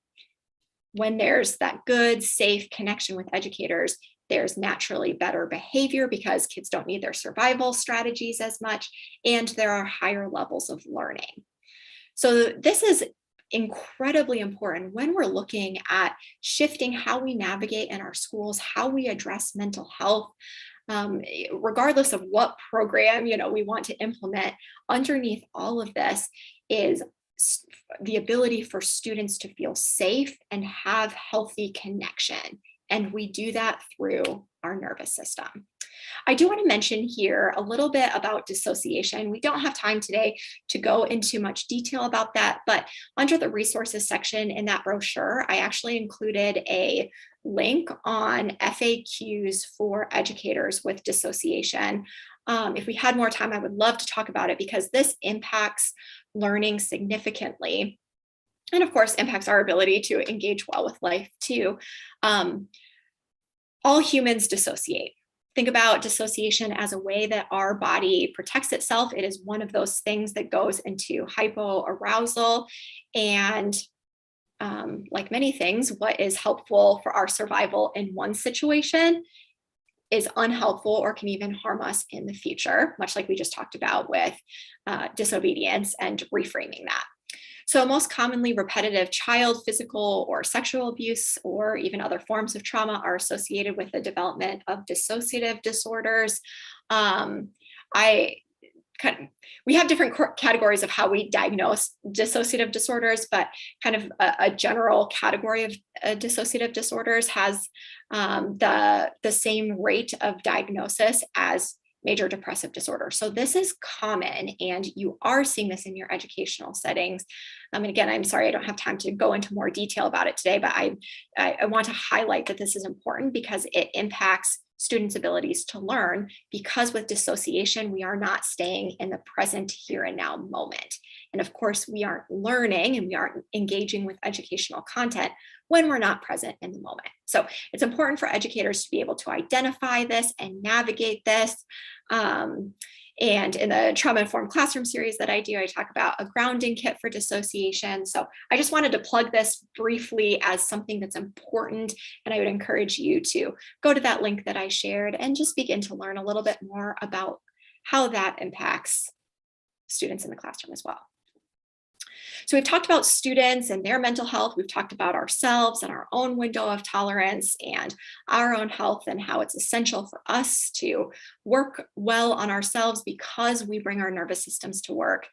When there's that good, safe connection with educators, there's naturally better behavior because kids don't need their survival strategies as much, and there are higher levels of learning. So this is incredibly important when we're looking at shifting how we navigate in our schools, how we address mental health, regardless of what program we want to implement. Underneath all of this is the ability for students to feel safe and have healthy connection. And we do that through our nervous system. I do want to mention here a little bit about dissociation. We don't have time today to go into much detail about that, but under the resources section in that brochure, I actually included a link on FAQs for educators with dissociation. If we had more time, I would love to talk about it because this impacts learning significantly. And of course, impacts our ability to engage well with life too. All humans dissociate. Think about dissociation as a way that our body protects itself. It is one of those things that goes into hypoarousal. And like many things, what is helpful for our survival in one situation is unhelpful or can even harm us in the future, much like we just talked about with disobedience and reframing that. So most commonly repetitive child physical or sexual abuse or even other forms of trauma are associated with the development of dissociative disorders. I we have different categories of how we diagnose dissociative disorders, but kind of a general category of dissociative disorders has the same rate of diagnosis as major depressive disorder. So this is common, and you are seeing this in your educational settings. And again, I'm sorry, I don't have time to go into more detail about it today, but I want to highlight that this is important because it impacts students' abilities to learn, because with dissociation, we are not staying in the present here and now moment. And of course, we aren't learning and we aren't engaging with educational content when we're not present in the moment. So it's important for educators to be able to identify this and navigate this. And in the trauma-informed classroom series that I do, I talk about a grounding kit for dissociation. So I just wanted to plug this briefly as something that's important. And I would encourage you to go to that link that I shared and just begin to learn a little bit more about how that impacts students in the classroom as well. So we've talked about students and their mental health. We've talked about ourselves and our own window of tolerance and our own health and how it's essential for us to work well on ourselves because we bring our nervous systems to work.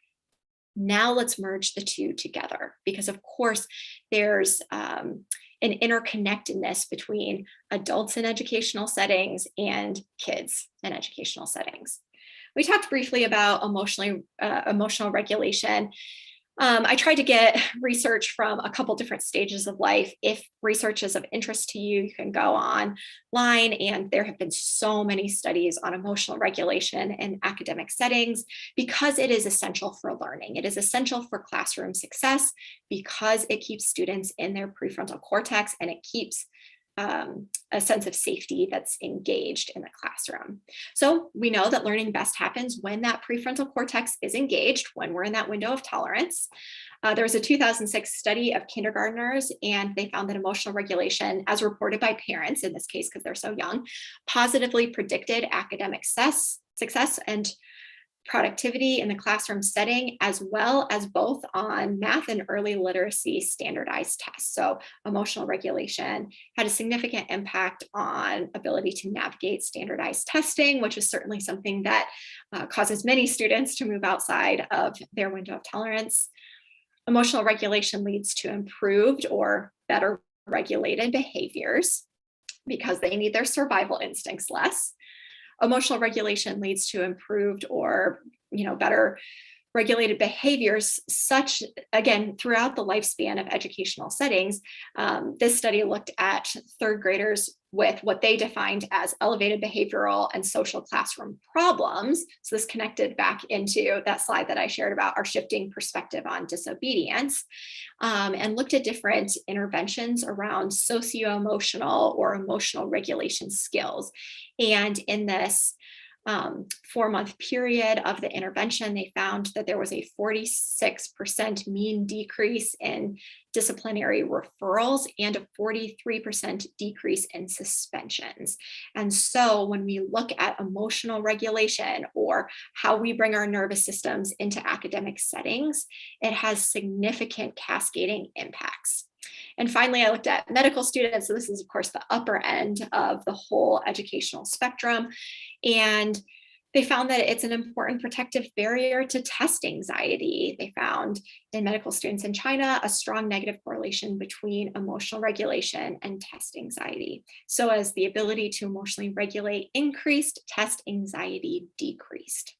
Now let's merge the two together, because of course there's an interconnectedness between adults in educational settings and kids in educational settings. We talked briefly about emotional regulation. I tried to get research from a couple different stages of life. If research is of interest to you, you can go online, and there have been so many studies on emotional regulation in academic settings because it is essential for learning. It is essential for classroom success because it keeps students in their prefrontal cortex, and it keeps a sense of safety that's engaged in the classroom. So we know that learning best happens when that prefrontal cortex is engaged, when we're in that window of tolerance. There was a 2006 study of kindergartners, and they found that emotional regulation, as reported by parents, in this case because they're so young, positively predicted academic success and productivity in the classroom setting, as well as both on math and early literacy standardized tests. So emotional regulation had a significant impact on ability to navigate standardized testing, which is certainly something that causes many students to move outside of their window of tolerance. Emotional regulation leads to improved or better regulated behaviors because they need their survival instincts less. Emotional regulation leads to improved or better regulated behaviors, such, again, throughout the lifespan of educational settings. This study looked at third graders with what they defined as elevated behavioral and social classroom problems. So this connected back into that slide that I shared about our shifting perspective on disobedience, and looked at different interventions around socio-emotional or emotional regulation skills. And in this 4-month period of the intervention, they found that there was a 46% mean decrease in disciplinary referrals and a 43% decrease in suspensions. And so when we look at emotional regulation or how we bring our nervous systems into academic settings, it has significant cascading impacts. And finally, I looked at medical students. So this is, of course, the upper end of the whole educational spectrum. And they found that it's an important protective barrier to test anxiety. They found in medical students in China a strong negative correlation between emotional regulation and test anxiety. So as the ability to emotionally regulate increased, test anxiety decreased.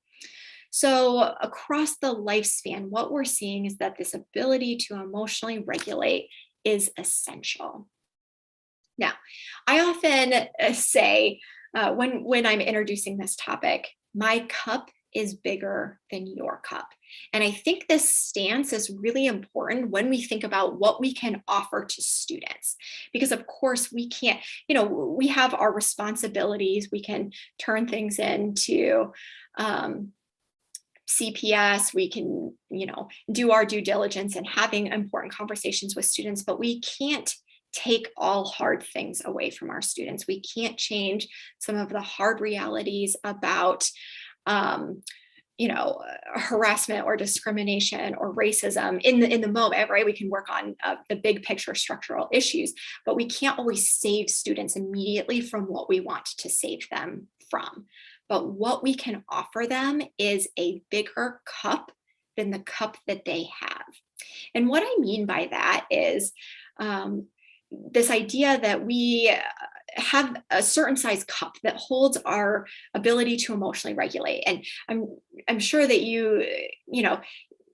So across the lifespan, what we're seeing is that this ability to emotionally regulate is essential. Now, I often say when I'm introducing this topic, my cup is bigger than your cup. And I think this stance is really important when we think about what we can offer to students, because of course we can't, we have our responsibilities. We can turn things into CPS, we can, do our due diligence and having important conversations with students, but we can't take all hard things away from our students. We can't change some of the hard realities about harassment or discrimination or racism in the moment, right? We can work on the big picture structural issues, but we can't always save students immediately from what we want to save them from. But what we can offer them is a bigger cup than the cup that they have. And what I mean by that is this idea that we have a certain size cup that holds our ability to emotionally regulate. And I'm sure that you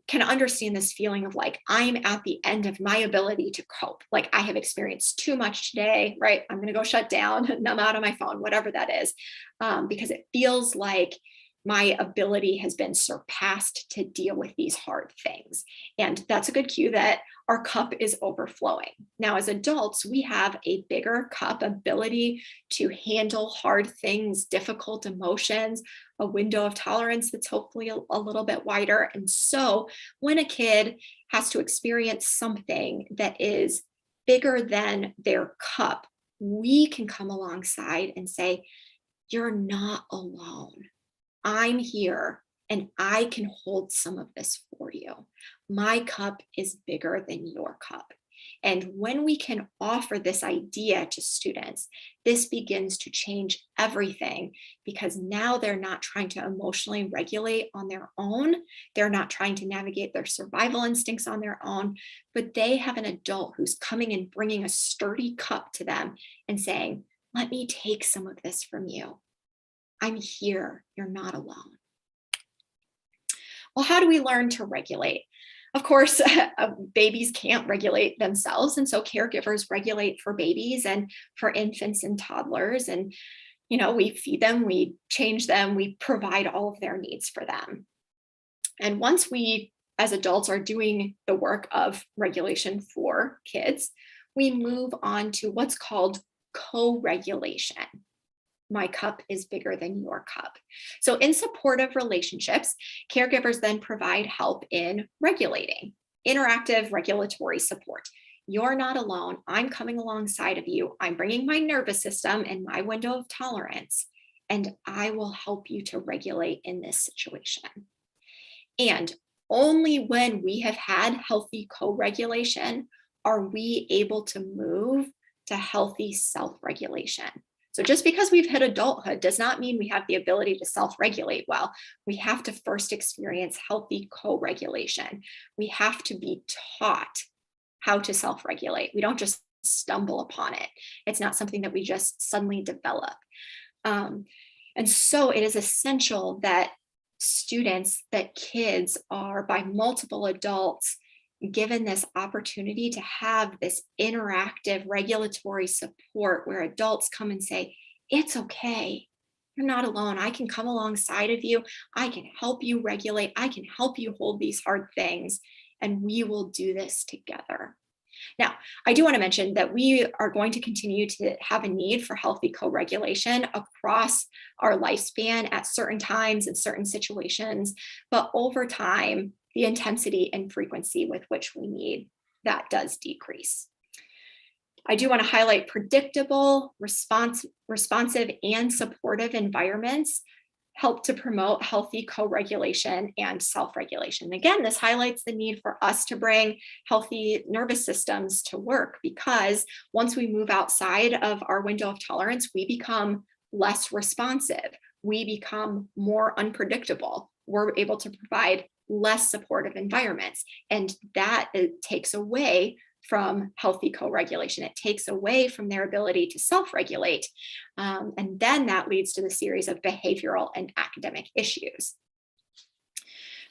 can understand this feeling of like, I'm at the end of my ability to cope. Like I have experienced too much today, right? I'm going to go shut down and I'm out on my phone, whatever that is, because it feels like my ability has been surpassed to deal with these hard things. And that's a good cue that our cup is overflowing. Now, as adults, we have a bigger cup, ability to handle hard things, difficult emotions, a window of tolerance that's hopefully a little bit wider. And so when a kid has to experience something that is bigger than their cup, we can come alongside and say, you're not alone. I'm here and I can hold some of this for you. My cup is bigger than your cup. And when we can offer this idea to students, this begins to change everything, because now they're not trying to emotionally regulate on their own. They're not trying to navigate their survival instincts on their own, but they have an adult who's coming and bringing a sturdy cup to them and saying, let me take some of this from you. I'm here, you're not alone. Well, how do we learn to regulate? Of course, babies can't regulate themselves. And so caregivers regulate for babies and for infants and toddlers. And, we feed them, we change them, we provide all of their needs for them. And once we, as adults, are doing the work of regulation for kids, we move on to what's called co-regulation. My cup is bigger than your cup. So in supportive relationships, caregivers then provide help in regulating, interactive regulatory support. You're not alone. I'm coming alongside of you. I'm bringing my nervous system and my window of tolerance, and I will help you to regulate in this situation. And only when we have had healthy co-regulation are we able to move to healthy self-regulation. So just because we've hit adulthood does not mean we have the ability to self-regulate well. We have to first experience healthy co-regulation. We have to be taught how to self-regulate. We don't just stumble upon it. It's not something that we just suddenly develop. And so it is essential that students, that kids are by multiple adults given this opportunity to have this interactive regulatory support where adults come and say, it's okay, you're not alone. I can come alongside of you. I can help you regulate. I can help you hold these hard things, and we will do this together. Now, I do want to mention that we are going to continue to have a need for healthy co-regulation across our lifespan at certain times in certain situations, but over time, the intensity and frequency with which we need that does decrease. I do want to highlight predictable, responsive, and supportive environments help to promote healthy co-regulation and self-regulation. Again, this highlights the need for us to bring healthy nervous systems to work, because once we move outside of our window of tolerance, we become less responsive. We become more unpredictable. We're able to provide less supportive environments, and that takes away from healthy co-regulation. It takes away from their ability to self-regulate. And then that leads to the series of behavioral and academic issues.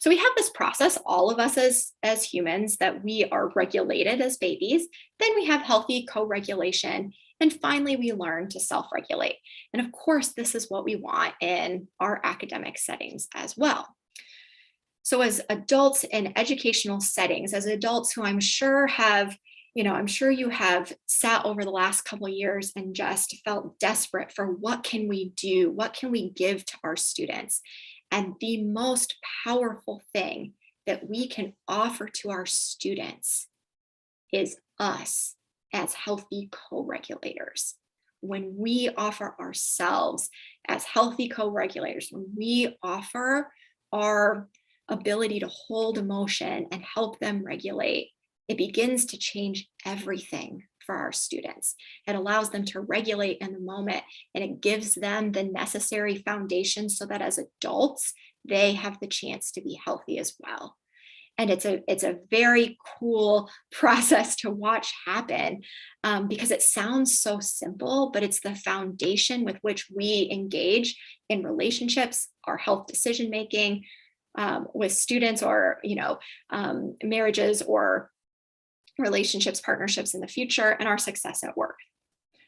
So we have this process, all of us as humans, that we are regulated as babies. Then we have healthy co-regulation. And finally, we learn to self-regulate. And of course, this is what we want in our academic settings as well. So as adults in educational settings, as adults who I'm sure you have sat over the last couple of years and just felt desperate for what can we do? What can we give to our students? And the most powerful thing that we can offer to our students is us as healthy co-regulators. When we offer ourselves as healthy co-regulators, when we offer our ability to hold emotion and help them regulate, it begins to change everything for our students. It allows them to regulate in the moment, and it gives them the necessary foundation so that as adults, they have the chance to be healthy as well. And it's a very cool process to watch happen, because it sounds so simple, but it's the foundation with which we engage in relationships, our health decision making, with students, or marriages or relationships, partnerships in the future, and our success at work.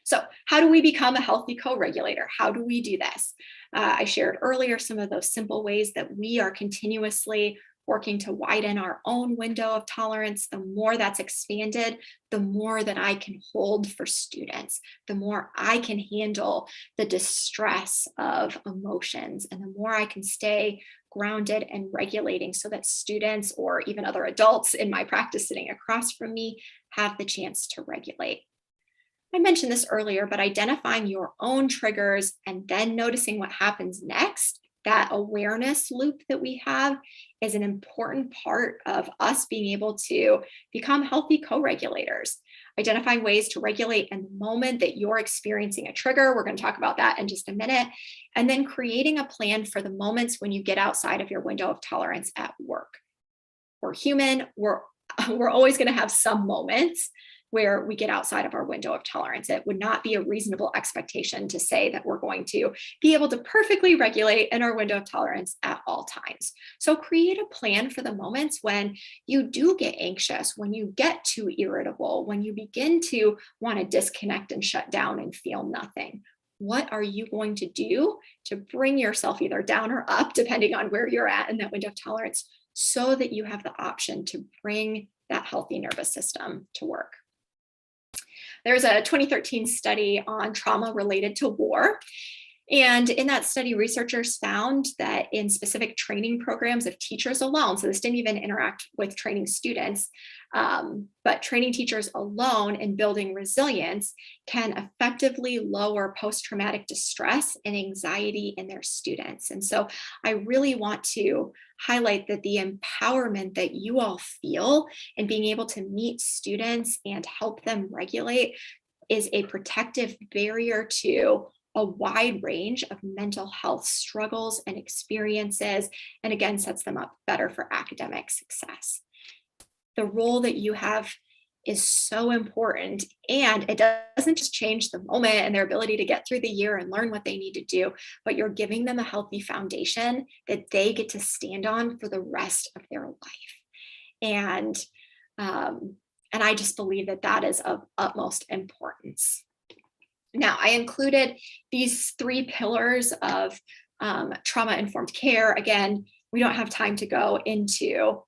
So how do we become a healthy co-regulator? How do we do this? I shared earlier some of those simple ways that we are continuously working to widen our own window of tolerance. The more that's expanded, the more that I can hold for students, the more I can handle the distress of emotions, and the more I can stay grounded and regulating so that students, or even other adults in my practice sitting across from me, have the chance to regulate. I mentioned this earlier, but identifying your own triggers and then noticing what happens next, that awareness loop that we have, is an important part of us being able to become healthy co-regulators. Identifying ways to regulate in the moment that you're experiencing a trigger. We're going to talk about that in just a minute. And then creating a plan for the moments when you get outside of your window of tolerance at work. We're human. We're always going to have some moments where we get outside of our window of tolerance. It would not be a reasonable expectation to say that we're going to be able to perfectly regulate in our window of tolerance at all times. So create a plan for the moments when you do get anxious, when you get too irritable, when you begin to want to disconnect and shut down and feel nothing. What are you going to do to bring yourself either down or up, depending on where you're at in that window of tolerance, so that you have the option to bring that healthy nervous system to work? There's a 2013 study on trauma related to war. And in that study, researchers found that in specific training programs of teachers alone, so this didn't even interact with training students, but training teachers alone in building resilience can effectively lower post-traumatic distress and anxiety in their students. And so I really want to highlight that the empowerment that you all feel in being able to meet students and help them regulate is a protective barrier to a wide range of mental health struggles and experiences, and again, sets them up better for academic success. The role that you have is so important, and it doesn't just change the moment and their ability to get through the year and learn what they need to do, but you're giving them a healthy foundation that they get to stand on for the rest of their life. And I just believe that that is of utmost importance. Now, I included these 3 pillars of trauma-informed care. Again, we don't have time to go into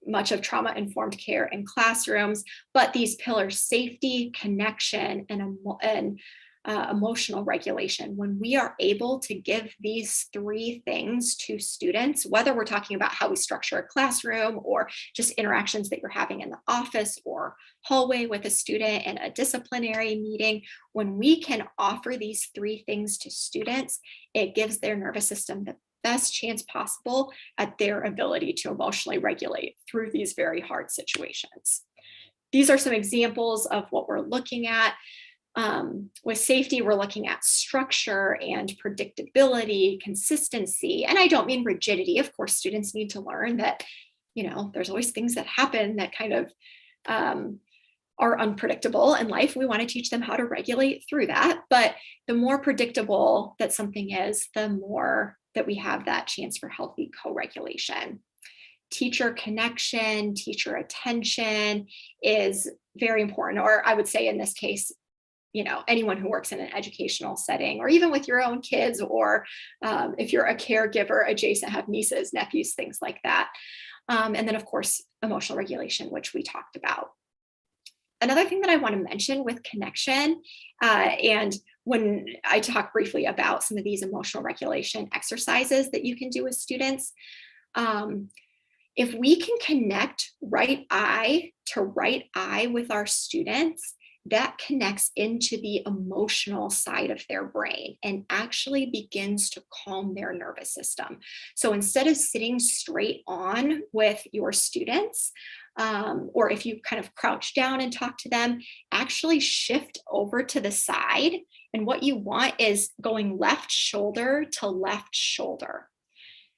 much of trauma-informed care in classrooms, but these pillars: safety, connection, and emotional regulation. When we are able to give these 3 things to students, whether we're talking about how we structure a classroom or just interactions that you're having in the office or hallway with a student in a disciplinary meeting, when we can offer these 3 things to students, it gives their nervous system the best chance possible at their ability to emotionally regulate through these very hard situations. These are some examples of what we're looking at. With safety, we're looking at structure and predictability, consistency, and I don't mean rigidity. Of course, students need to learn that, there's always things that happen that kind of are unpredictable in life. We want to teach them how to regulate through that. But the more predictable that something is, the more that we have that chance for healthy co-regulation. Teacher connection, teacher attention is very important, or I would say in this case, anyone who works in an educational setting, or even with your own kids, or if you're a caregiver adjacent, have nieces, nephews, things like that. And then, of course, emotional regulation, which we talked about. Another thing that I want to mention with connection, and when I talk briefly about some of these emotional regulation exercises that you can do with students, if we can connect right eye to right eye with our students, that connects into the emotional side of their brain and actually begins to calm their nervous system. So instead of sitting straight on with your students, or if you kind of crouch down and talk to them, actually shift over to the side. And what you want is going left shoulder to left shoulder.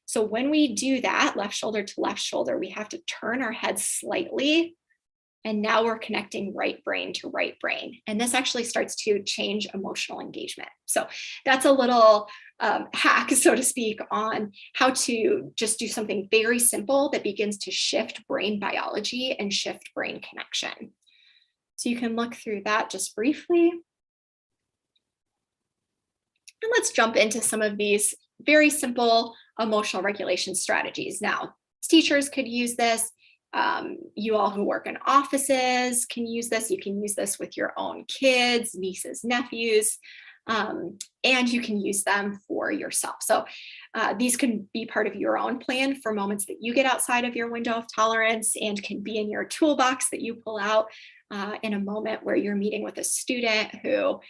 So when we do that, left shoulder to left shoulder, we have to turn our head slightly. And now we're connecting right brain to right brain. And this actually starts to change emotional engagement. So that's a little hack, so to speak, on how to just do something very simple that begins to shift brain biology and shift brain connection. So you can look through that just briefly. And let's jump into some of these very simple emotional regulation strategies. Now, teachers could use this. You all who work in offices can use this. You can use this with your own kids, nieces, nephews, and you can use them for yourself. So these can be part of your own plan for moments that you get outside of your window of tolerance, and can be in your toolbox that you pull out in a moment where you're meeting with a student who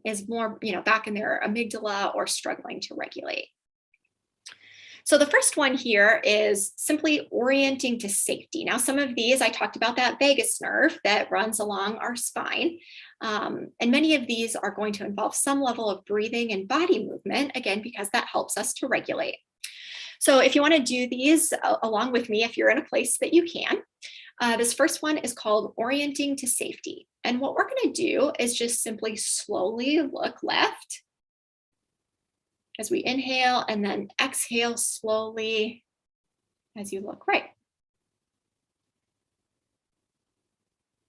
is more, back in their amygdala or struggling to regulate. So the first one here is simply orienting to safety. Now, some of these, I talked about that vagus nerve that runs along our spine. And many of these are going to involve some level of breathing and body movement, again, because that helps us to regulate. So if you want to do these along with me, if you're in a place that you can, this first one is called orienting to safety. And what we're going to do is just simply slowly look left as we inhale, and then exhale slowly as you look right.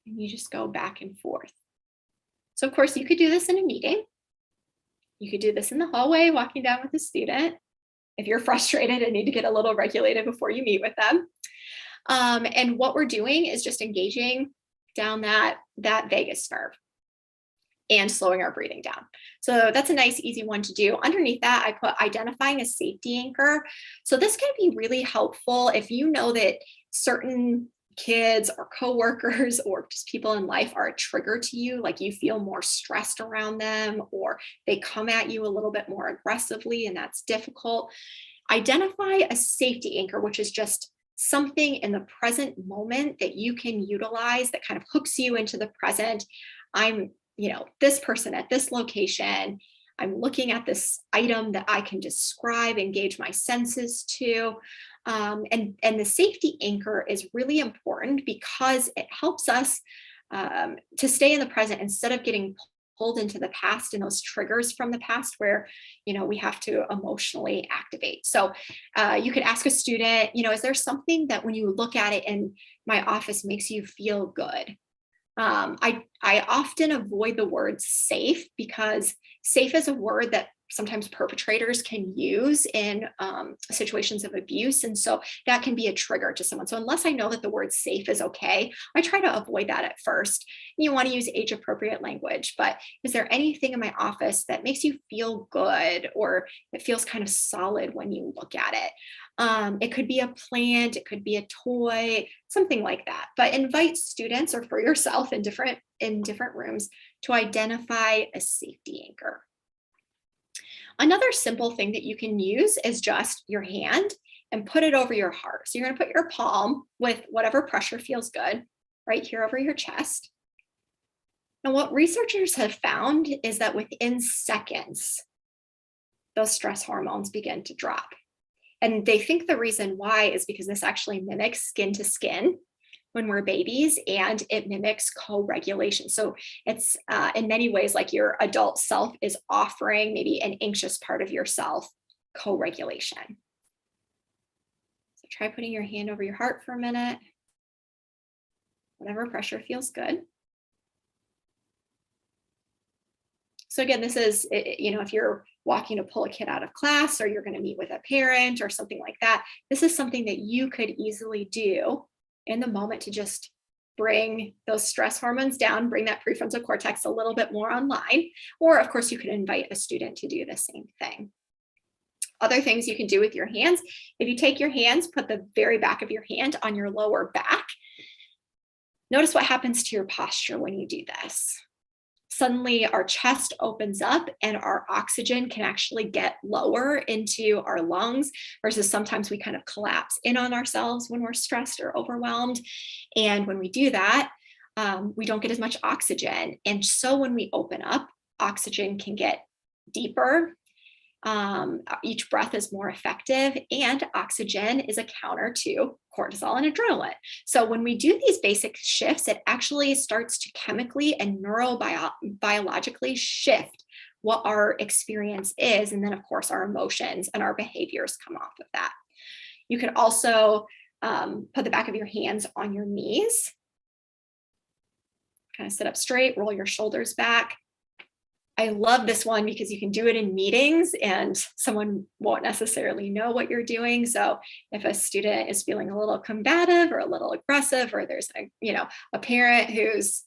And you just go back and forth. So of course you could do this in a meeting. You could do this in the hallway, walking down with a student, if you're frustrated and need to get a little regulated before you meet with them. And what we're doing is just engaging down that vagus nerve and slowing our breathing down. So that's a nice, easy one to do. Underneath that, I put identifying a safety anchor. So this can be really helpful if you know that certain kids or coworkers or just people in life are a trigger to you, like you feel more stressed around them, or they come at you a little bit more aggressively, and that's difficult. Identify a safety anchor, which is just something in the present moment that you can utilize that kind of hooks you into the present. I'm this person at this location, I'm looking at this item that I can describe, engage my senses to. And the safety anchor is really important because it helps us to stay in the present instead of getting pulled into the past and those triggers from the past where, we have to emotionally activate. So you could ask a student, is there something that when you look at it in my office makes you feel good? I often avoid the word safe because safe is a word that sometimes perpetrators can use in situations of abuse. And so that can be a trigger to someone. So unless I know that the word safe is okay, I try to avoid that at first. You want to use age appropriate language, but is there anything in my office that makes you feel good or it feels kind of solid when you look at it? It could be a plant, it could be a toy, something like that. But invite students or for yourself in different rooms to identify a safety anchor. Another simple thing that you can use is just your hand and put it over your heart. So you're going to put your palm with whatever pressure feels good right here over your chest. And what researchers have found is that within seconds, those stress hormones begin to drop. And they think the reason why is because this actually mimics skin to skin when we're babies, and it mimics co-regulation. So it's in many ways like your adult self is offering maybe an anxious part of yourself co-regulation. So try putting your hand over your heart for a minute. Whatever pressure feels good. So again, this is, if you're walking to pull a kid out of class or you're going to meet with a parent or something like that, this is something that you could easily do in the moment to just bring those stress hormones down, bring that prefrontal cortex a little bit more online. Or of course, you could invite a student to do the same thing. Other things you can do with your hands, if you take your hands, put the very back of your hand on your lower back, Notice what happens to your posture when you do this. Suddenly our chest opens up and our oxygen can actually get lower into our lungs, versus sometimes we kind of collapse in on ourselves when we're stressed or overwhelmed. And when we do that, we don't get as much oxygen. And so when we open up, oxygen can get deeper. Each breath is more effective, and oxygen is a counter to cortisol and adrenaline. So when we do these basic shifts, it actually starts to chemically and neurobiologically shift what our experience is. And then, of course, our emotions and our behaviors come off of that. You can also put the back of your hands on your knees, kind of sit up straight, roll your shoulders back. I love this one because you can do it in meetings and someone won't necessarily know what you're doing. So if a student is feeling a little combative or a little aggressive, or there's a parent who's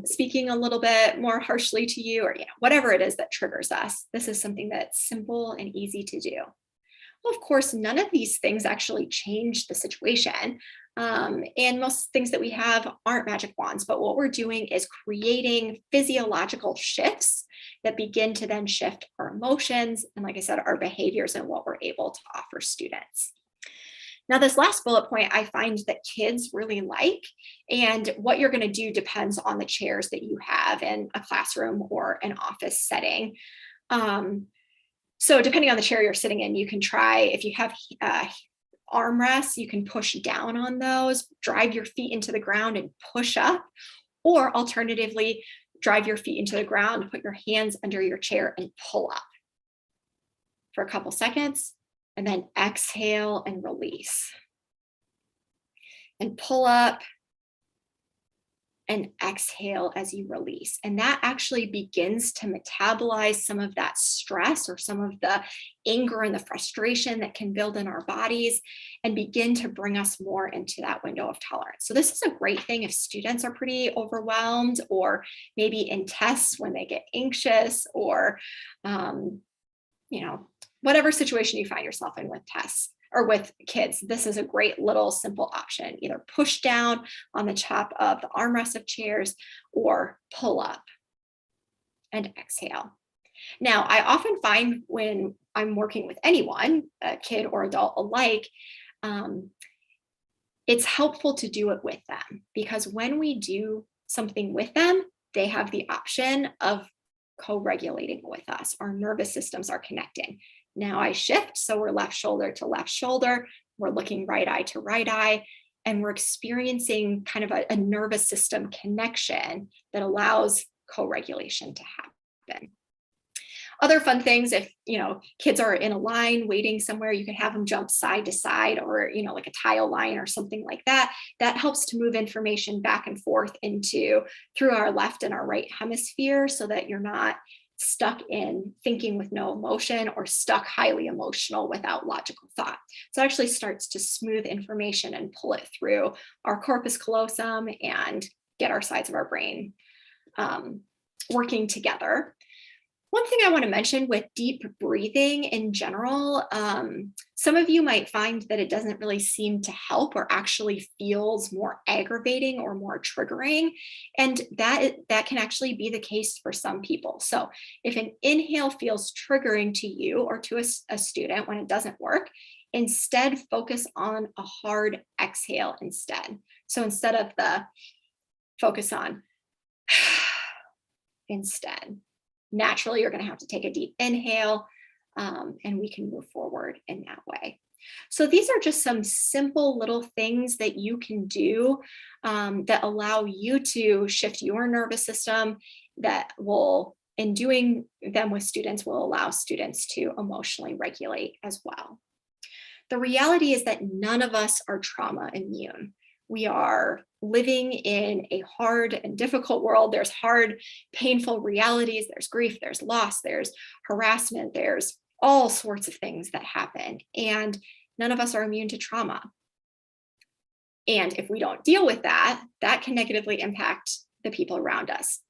speaking a little bit more harshly to you, or whatever it is that triggers us, this is something that's simple and easy to do. Well, of course, none of these things actually change the situation. And most things that we have aren't magic wands, but what we're doing is creating physiological shifts that begin to then shift our emotions and, like I said, our behaviors and what we're able to offer students. Now, this last bullet point I find that kids really like, and what you're going to do depends on the chairs that you have in a classroom or an office setting. So depending on the chair you're sitting in, you can try, if you have armrests, you can push down on those, drive your feet into the ground and push up, or alternatively, drive your feet into the ground, put your hands under your chair and pull up for a couple seconds, and then exhale and release. And pull up and exhale as you release. And that actually begins to metabolize some of that stress or some of the anger and the frustration that can build in our bodies and begin to bring us more into that window of tolerance. So this is a great thing if students are pretty overwhelmed, or maybe in tests when they get anxious, or whatever situation you find yourself in with tests or with kids. This is a great little simple option. Either push down on the top of the armrest of chairs or pull up and exhale. Now, I often find when I'm working with anyone, a kid or adult alike, it's helpful to do it with them, because when we do something with them, they have the option of co-regulating with us. Our nervous systems are connecting. Now I shift, so we're left shoulder to left shoulder, we're looking right eye to right eye, and we're experiencing kind of a nervous system connection that allows co-regulation to happen. Other fun things, if kids are in a line waiting somewhere, you could have them jump side to side, or like a tile line or something like that. That helps to move information back and forth through our left and our right hemisphere, so that you're not stuck in thinking with no emotion or stuck highly emotional without logical thought. So it actually starts to smooth information and pull it through our corpus callosum and get our sides of our brain working together. One thing I want to mention with deep breathing in general, some of you might find that it doesn't really seem to help, or actually feels more aggravating or more triggering. And that can actually be the case for some people. So if an inhale feels triggering to you or to a student when it doesn't work, instead focus on a hard exhale instead. So instead of the focus on instead. Naturally, you're going to have to take a deep inhale, and we can move forward in that way. So these are just some simple little things that you can do that allow you to shift your nervous system, that will, in doing them with students, will allow students to emotionally regulate as well. The reality is that none of us are trauma immune. We are living in a hard and difficult world. There's hard, painful realities. There's grief, there's loss, there's harassment, there's all sorts of things that happen. And none of us are immune to trauma. And if we don't deal with that, that can negatively impact the people around us.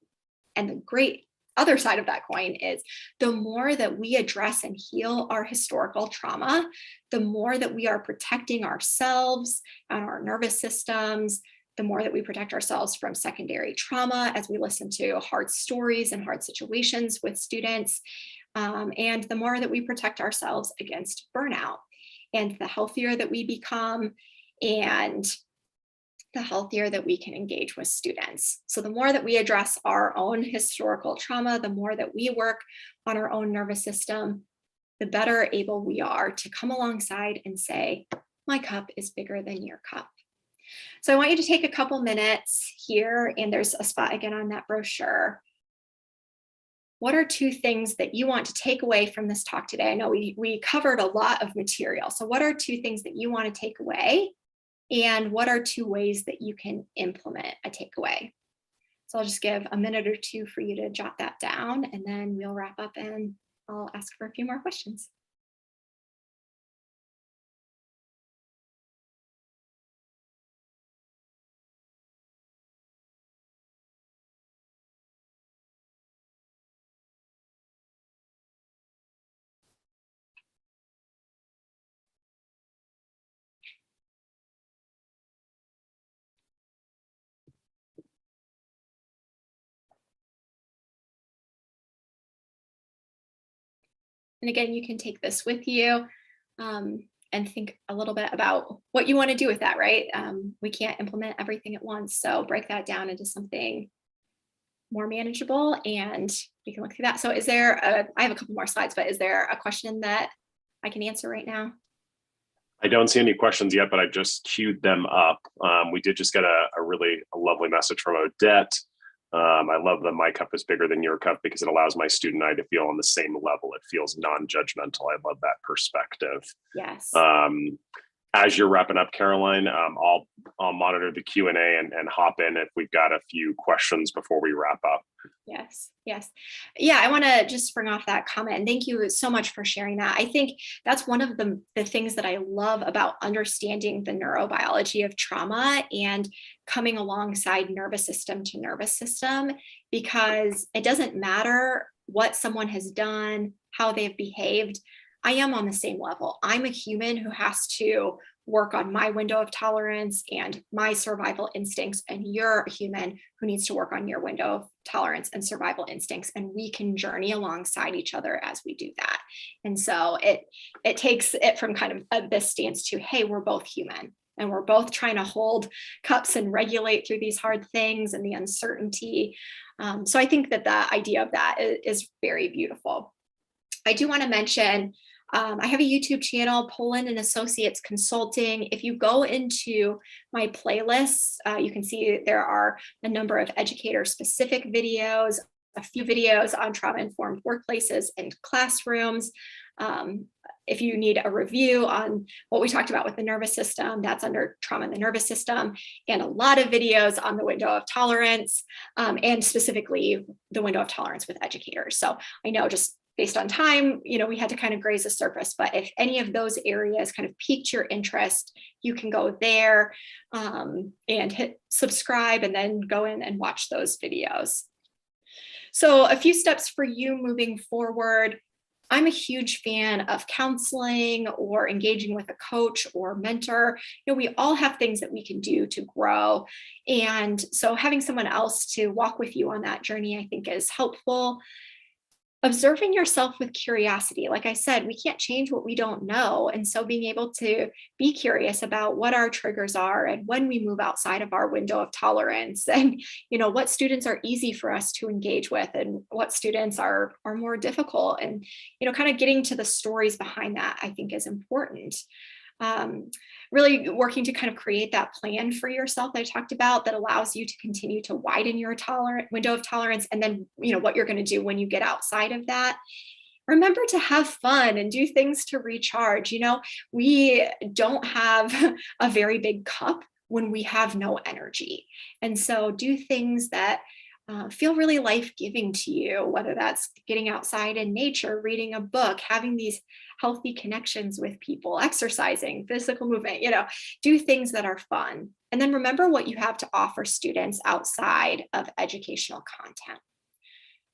And the great other side of that coin is the more that we address and heal our historical trauma, the more that we are protecting ourselves and our nervous systems, the more that we protect ourselves from secondary trauma as we listen to hard stories and hard situations with students, and the more that we protect ourselves against burnout. And the healthier that we become, and the healthier that we can engage with students. So the more that we address our own historical trauma, the more that we work on our own nervous system, the better able we are to come alongside and say, my cup is bigger than your cup. So I want you to take a couple minutes here, and there's a spot again on that brochure. What are 2 things that you want to take away from this talk today? I know we covered a lot of material. So what are 2 things that you want to take away? And what are 2 ways that you can implement a takeaway? So I'll just give a minute or 2 for you to jot that down, and then we'll wrap up and I'll ask for a few more questions. And again, you can take this with you, and think a little bit about what you want to do with that, right? We can't implement everything at once. So break that down into something more manageable, and we can look through that. So I have a couple more slides, but is there a question that I can answer right now? I don't see any questions yet, but I just queued them up. We did just get a really lovely message from Odette. I love that my cup is bigger than your cup because it allows my student and I to feel on the same level. It feels non-judgmental. I love that perspective. Yes. As you're wrapping up, Caroline, I'll monitor the Q&A and hop in if we've got a few questions before we wrap up. Yes. Yeah, I want to just spring off that comment. And thank you so much for sharing that. I think that's one of the things that I love about understanding the neurobiology of trauma and coming alongside nervous system to nervous system, because it doesn't matter what someone has done, how they've behaved. I am on the same level. I'm a human who has to work on my window of tolerance and my survival instincts, and you're a human who needs to work on your window of tolerance and survival instincts, and we can journey alongside each other as we do that. And so it takes it from kind of this stance to, hey, we're both human and we're both trying to hold cups and regulate through these hard things and the uncertainty. So I think that the idea of that is very beautiful. I do want to mention, I have a YouTube channel, Poland and Associates Consulting. If you go into my playlists, you can see there are a number of educator-specific videos, a few videos on trauma-informed workplaces and classrooms. If you need a review on what we talked about with the nervous system, that's under trauma in the nervous system, and a lot of videos on the window of tolerance, and specifically the window of tolerance with educators. So I know just based on time, we had to kind of graze the surface, but if any of those areas kind of piqued your interest, you can go there and hit subscribe and then go in and watch those videos. So a few steps for you moving forward. I'm a huge fan of counseling or engaging with a coach or mentor. We all have things that we can do to grow. And so having someone else to walk with you on that journey, I think, is helpful. Observing yourself with curiosity. Like I said, we can't change what we don't know. And so being able to be curious about what our triggers are and when we move outside of our window of tolerance, and what students are easy for us to engage with and what students are more difficult, and kind of getting to the stories behind that, I think, is important. Really working to kind of create that plan for yourself that I talked about that allows you to continue to widen your window of tolerance, and then what you're going to do when you get outside of that. Remember to have fun and do things to recharge. We don't have a very big cup when we have no energy, and so do things that feel really life-giving to you, whether that's getting outside in nature, reading a book, having these healthy connections with people, exercising, physical movement, do things that are fun. And then remember what you have to offer students outside of educational content.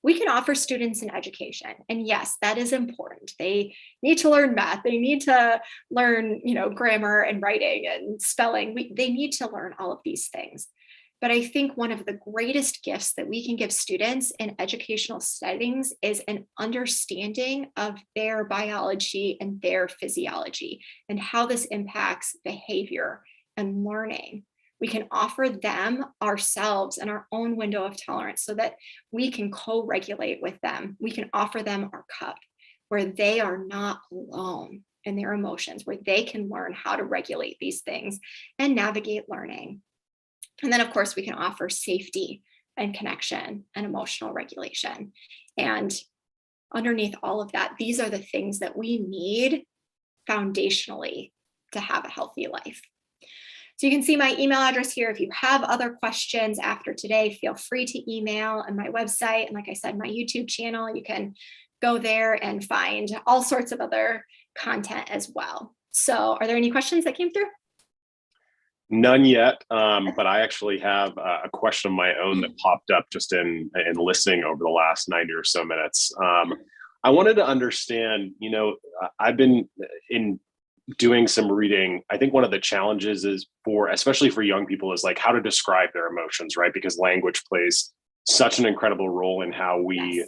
we can offer students an education. And yes, that is important. They need to learn math. They need to learn, grammar and writing and spelling. They need to learn all of these things. But I think one of the greatest gifts that we can give students in educational settings is an understanding of their biology and their physiology and how this impacts behavior and learning. We can offer them ourselves and our own window of tolerance so that we can co-regulate with them. We can offer them our cup where they are not alone in their emotions, where they can learn how to regulate these things and navigate learning. And then, of course, we can offer safety and connection and emotional regulation. And underneath all of that, these are the things that we need foundationally to have a healthy life. So you can see my email address here. If you have other questions after today, feel free to email on my website. And like I said, my YouTube channel, you can go there and find all sorts of other content as well. So are there any questions that came through? None yet, but I actually have a question of my own that popped up just in listening over the last 90 or so minutes. I wanted to understand, I've been in doing some reading. I think one of the challenges is especially for young people, is like how to describe their emotions, right? Because language plays such an incredible role in how we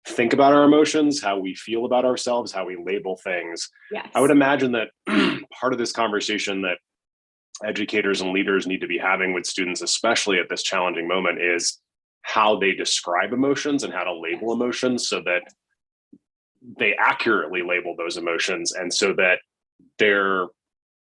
think about our emotions, how we feel about ourselves, how we label things. Yes. I would imagine that part of this conversation that educators and leaders need to be having with students, especially at this challenging moment, is how they describe emotions and how to label emotions so that they accurately label those emotions, and so that their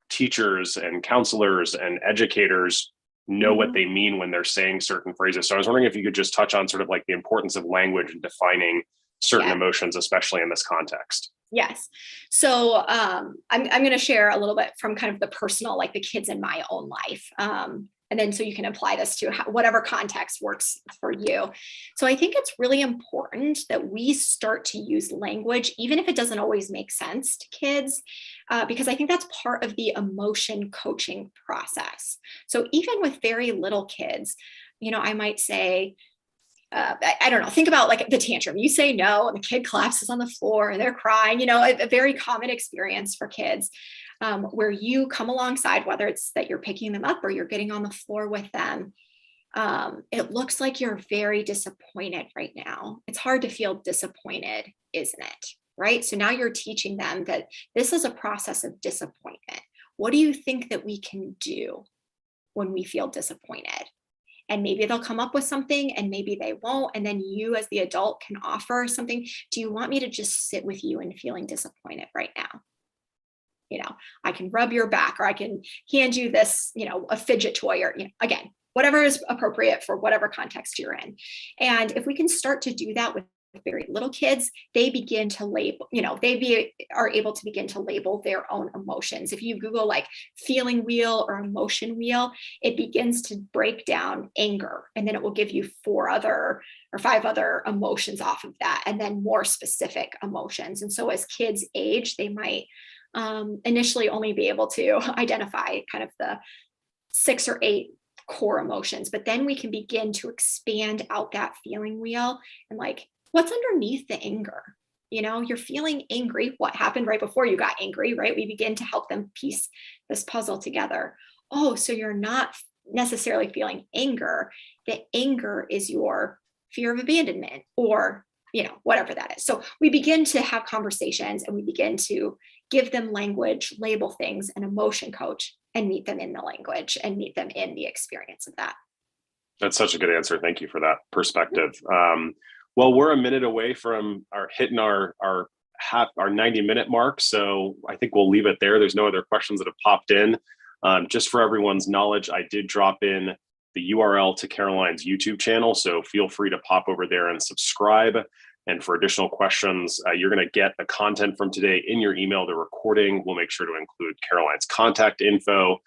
teachers and counselors and educators know what they mean when they're saying certain phrases. So I was wondering if you could just touch on sort of like the importance of language in defining certain emotions, especially in this context. Yes. So I'm going to share a little bit from kind of the personal, like the kids in my own life. And then so you can apply this to whatever context works for you. So I think it's really important that we start to use language, even if it doesn't always make sense to kids, because I think that's part of the emotion coaching process. So even with very little kids, I might say, I don't know, think about like the tantrum. You say no, and the kid collapses on the floor and they're crying, a very common experience for kids, where you come alongside, whether it's that you're picking them up or you're getting on the floor with them. It looks like you're very disappointed right now. It's hard to feel disappointed, isn't it? Right? So now you're teaching them that this is a process of disappointment. What do you think that we can do when we feel disappointed? And maybe they'll come up with something and maybe they won't. And then you as the adult can offer something. Do you want me to just sit with you in feeling disappointed right now? I can rub your back, or I can hand you this, a fidget toy, or, again, whatever is appropriate for whatever context you're in. And if we can start to do that with very little kids, they begin to label, are able to begin to label their own emotions. If you Google like feeling wheel or emotion wheel, it begins to break down anger, and then it will give you 5 other emotions off of that, and then more specific emotions. And so as kids age, they might initially only be able to identify kind of the 6 or 8 core emotions, but then we can begin to expand out that feeling wheel and like, what's underneath the anger? You're feeling angry. What happened right before you got angry, right? We begin to help them piece this puzzle together. Oh, so you're not necessarily feeling anger. The anger is your fear of abandonment, or, whatever that is. So we begin to have conversations and we begin to give them language, label things, and emotion coach, and meet them in the language and meet them in the experience of that. That's such a good answer. Thank you for that perspective. Well, we're a minute away from hitting our 90-minute mark. So I think we'll leave it there. There's no other questions that have popped in. Just for everyone's knowledge, I did drop in the URL to Caroline's YouTube channel. So feel free to pop over there and subscribe. And for additional questions, you're going to get the content from today in your email, the recording. We'll make sure to include Caroline's contact info,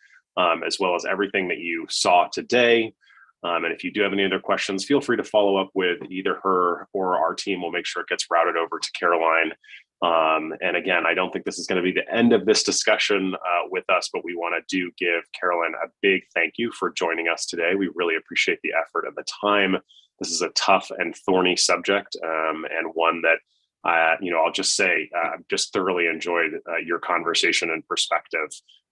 as well as everything that you saw today. And if you do have any other questions, feel free to follow up with either her or our team. We'll make sure it gets routed over to Caroline. And again, I don't think this is going to be the end of this discussion with us, but we want to give Caroline a big thank you for joining us today. We really appreciate the effort and the time This is a tough and thorny subject, and one that I'll just say, just thoroughly enjoyed your conversation and perspective,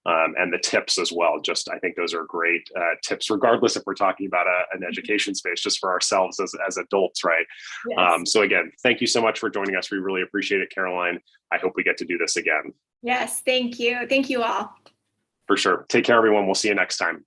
and the tips as well. Just, I think those are great tips, regardless if we're talking about an education space, just for ourselves as adults, right? Yes. So again, thank you so much for joining us. We really appreciate it, Caroline. I hope we get to do this again. Yes. Thank you. Thank you all. For sure. Take care, everyone. We'll see you next time.